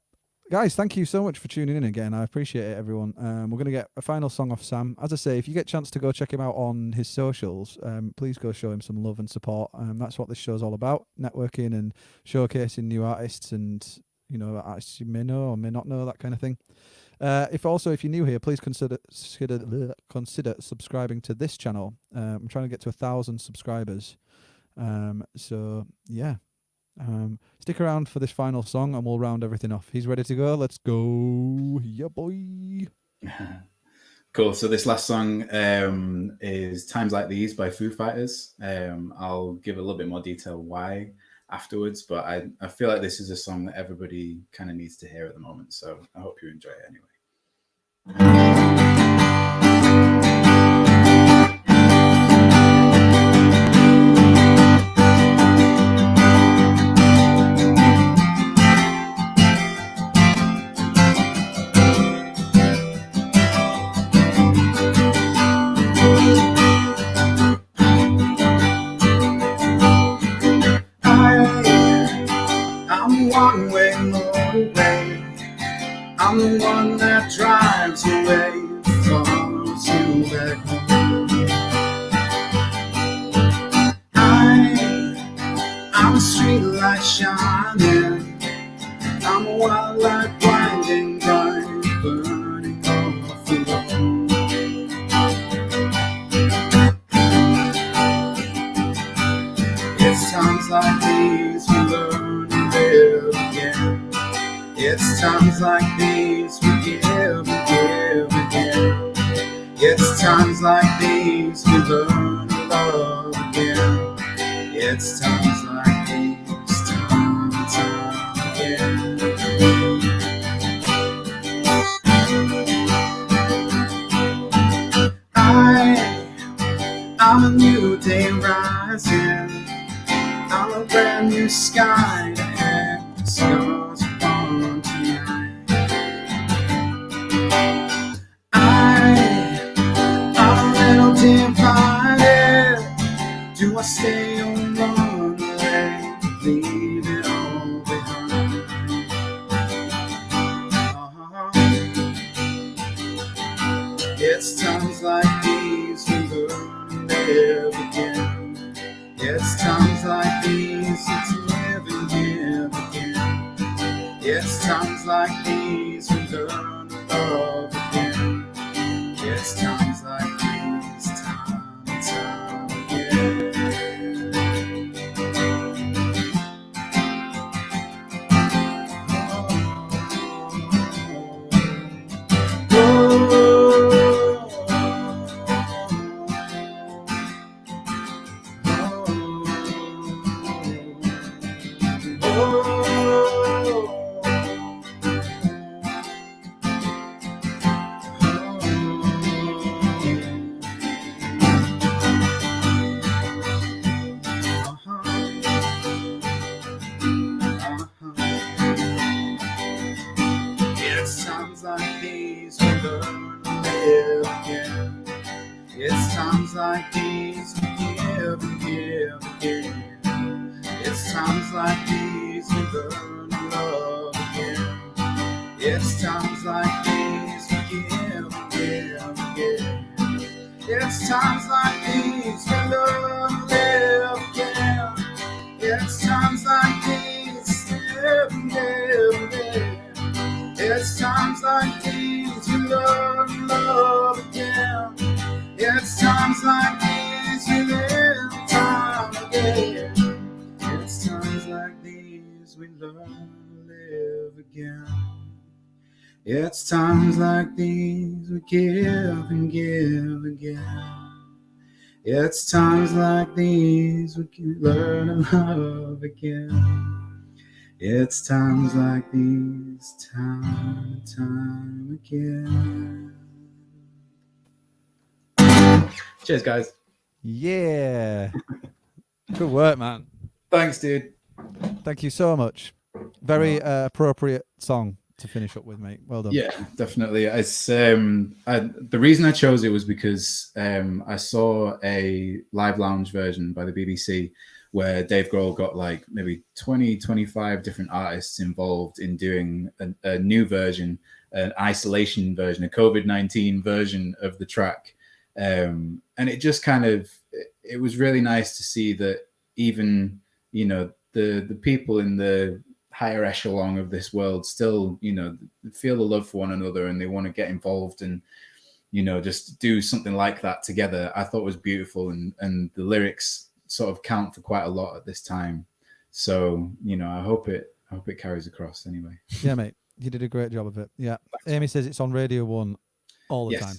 guys, thank you so much for tuning in again. I appreciate it, everyone. We're going to get a final song off Sam. As I say, if you get a chance to go check him out on his socials, please go show him some love and support. That's what this show's all about: networking and showcasing new artists, and you know, artists you may know or may not know, that kind of thing. If you're new here, please consider subscribing to this channel. I'm trying to get to 1,000 subscribers. So yeah. Stick around for this final song and we'll round everything off. He's ready to go. Let's go. Yeah, boy. Cool. So this last song is Times Like These by Foo Fighters. I'll give a little bit more detail why afterwards, but I feel like this is a song that everybody kind of needs to hear at the moment. So I hope you enjoy it anyway. I'm one way motorway. I'm the one that drives away from you back home. I'm a street light shining. I'm a wildlife. times like these we give and give again. It's times like these we learn to love again. It's times like these, time and time again. I'm a new day rising. I'm a brand new sky to hang the stars upon tonight. I'm a little divided. Do I stay or run away? Leave it all behind. It's times like these we learn to live again. It's times like these it's live and give again. It's times like these we learn to love again. It's times like these, time and time again. It's times like these we learn to live again. It's times like these we give and give again. It's times like these we learn to love again. It's times like these we give and give again. It's times like these we learn to live again. It's times like these we live and give again. It's times like these we learn to love again. It's times like these we live time again. It's times like these we learn to live again. It's times like these we give and give again. It's times like these we can learn to love again. It's times like these, time and time again. Cheers, guys. Yeah. Good work, man. Thanks, dude. Thank you so much. Very appropriate song to finish up with, mate. Well done. Yeah, definitely. It's the reason I chose it was because I saw a live lounge version by the BBC where Dave Grohl got like maybe 20, 25 different artists involved in doing a new version, an isolation version, a COVID-19 version of the track. And it just kind of, it was really nice to see that even, you know, the people in the higher echelon of this world still, you know, feel the love for one another and they want to get involved and, you know, just do something like that together. I thought was beautiful, and the lyrics sort of count for quite a lot at this time. So, you know, I hope it carries across anyway. Yeah, mate. You did a great job of it. Yeah. Amy says it's on Radio 1 all the time.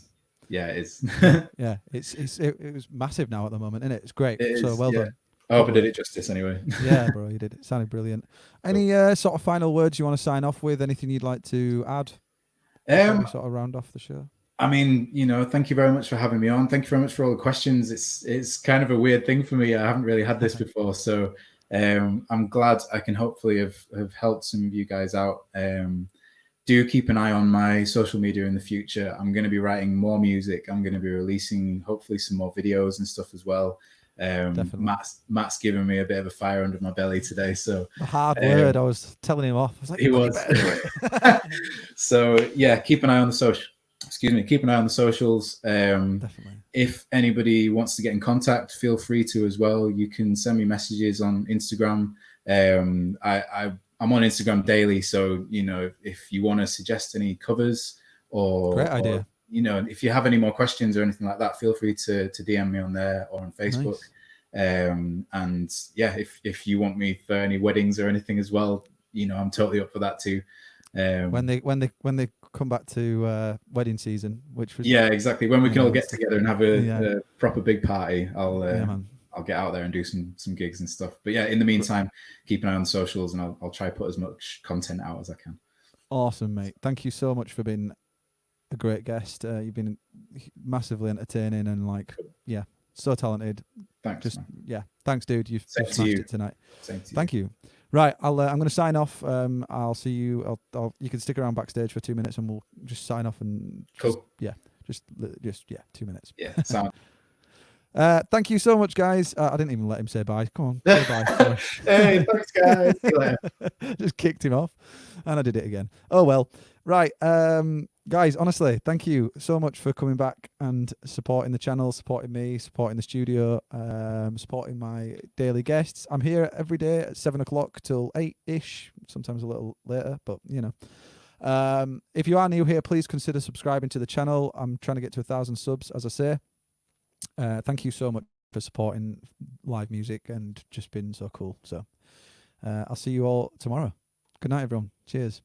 Yeah, it is. Yeah, it was massive now at the moment, isn't it? It's great. It so is, well yeah. done. I hope I did it justice anyway. Yeah, bro, you did. It sounded brilliant. Any sort of final words you want to sign off with? Anything you'd like to add? Before we sort of round off the show. I mean, you know, thank you very much for having me on. Thank you very much for all the questions. It's kind of a weird thing for me. I haven't really had this before, so I'm glad I can hopefully have helped some of you guys out. Do keep an eye on my social media in the future. I'm going to be writing more music. I'm going to be releasing hopefully some more videos and stuff as well. Matt's given me a bit of a fire under my belly today, so a hard word. I was telling him off. I was like, he was. So yeah, keep an eye on the social. Keep an eye on the socials. Definitely. If anybody wants to get in contact, feel free to as well. You can send me messages on Instagram. I'm on Instagram daily, so you know if you want to suggest any covers great idea. Or, you know, if you have any more questions or anything like that, feel free to DM me on there or on Facebook. Nice. And yeah, if you want me for any weddings or anything as well, you know, I'm totally up for that too. when they come back to wedding season, which was yeah, exactly. When we can all get it's- together and have a proper big party, man. I'll get out there and do some gigs and stuff. But yeah, in the meantime, keep an eye on socials, and I'll try to put as much content out as I can. Awesome, mate. Thank you so much for being a great guest. You've been massively entertaining and so talented. Thanks, man. Yeah, thanks, dude. You've Same smashed to you. it tonight. Same to you. Thank you. Right, I'm going to sign off. I'll see you. You can stick around backstage for 2 minutes, and we'll just sign off and Cool. just 2 minutes. Yeah, sound. Thank you so much, guys. I didn't even let him say bye. Come on, say bye. Hey, thanks, guys. See you later. Just kicked him off, and I did it again. Oh well. Right, guys. Honestly, thank you so much for coming back and supporting the channel, supporting me, supporting the studio, supporting my daily guests. I'm here every day at 7 o'clock till 8-ish, sometimes a little later, but if you are new here, please consider subscribing to the channel. I'm trying to get to 1,000 subs, as I say. Thank you so much for supporting live music and just been so cool. So I'll see you all tomorrow. Good night, everyone. Cheers.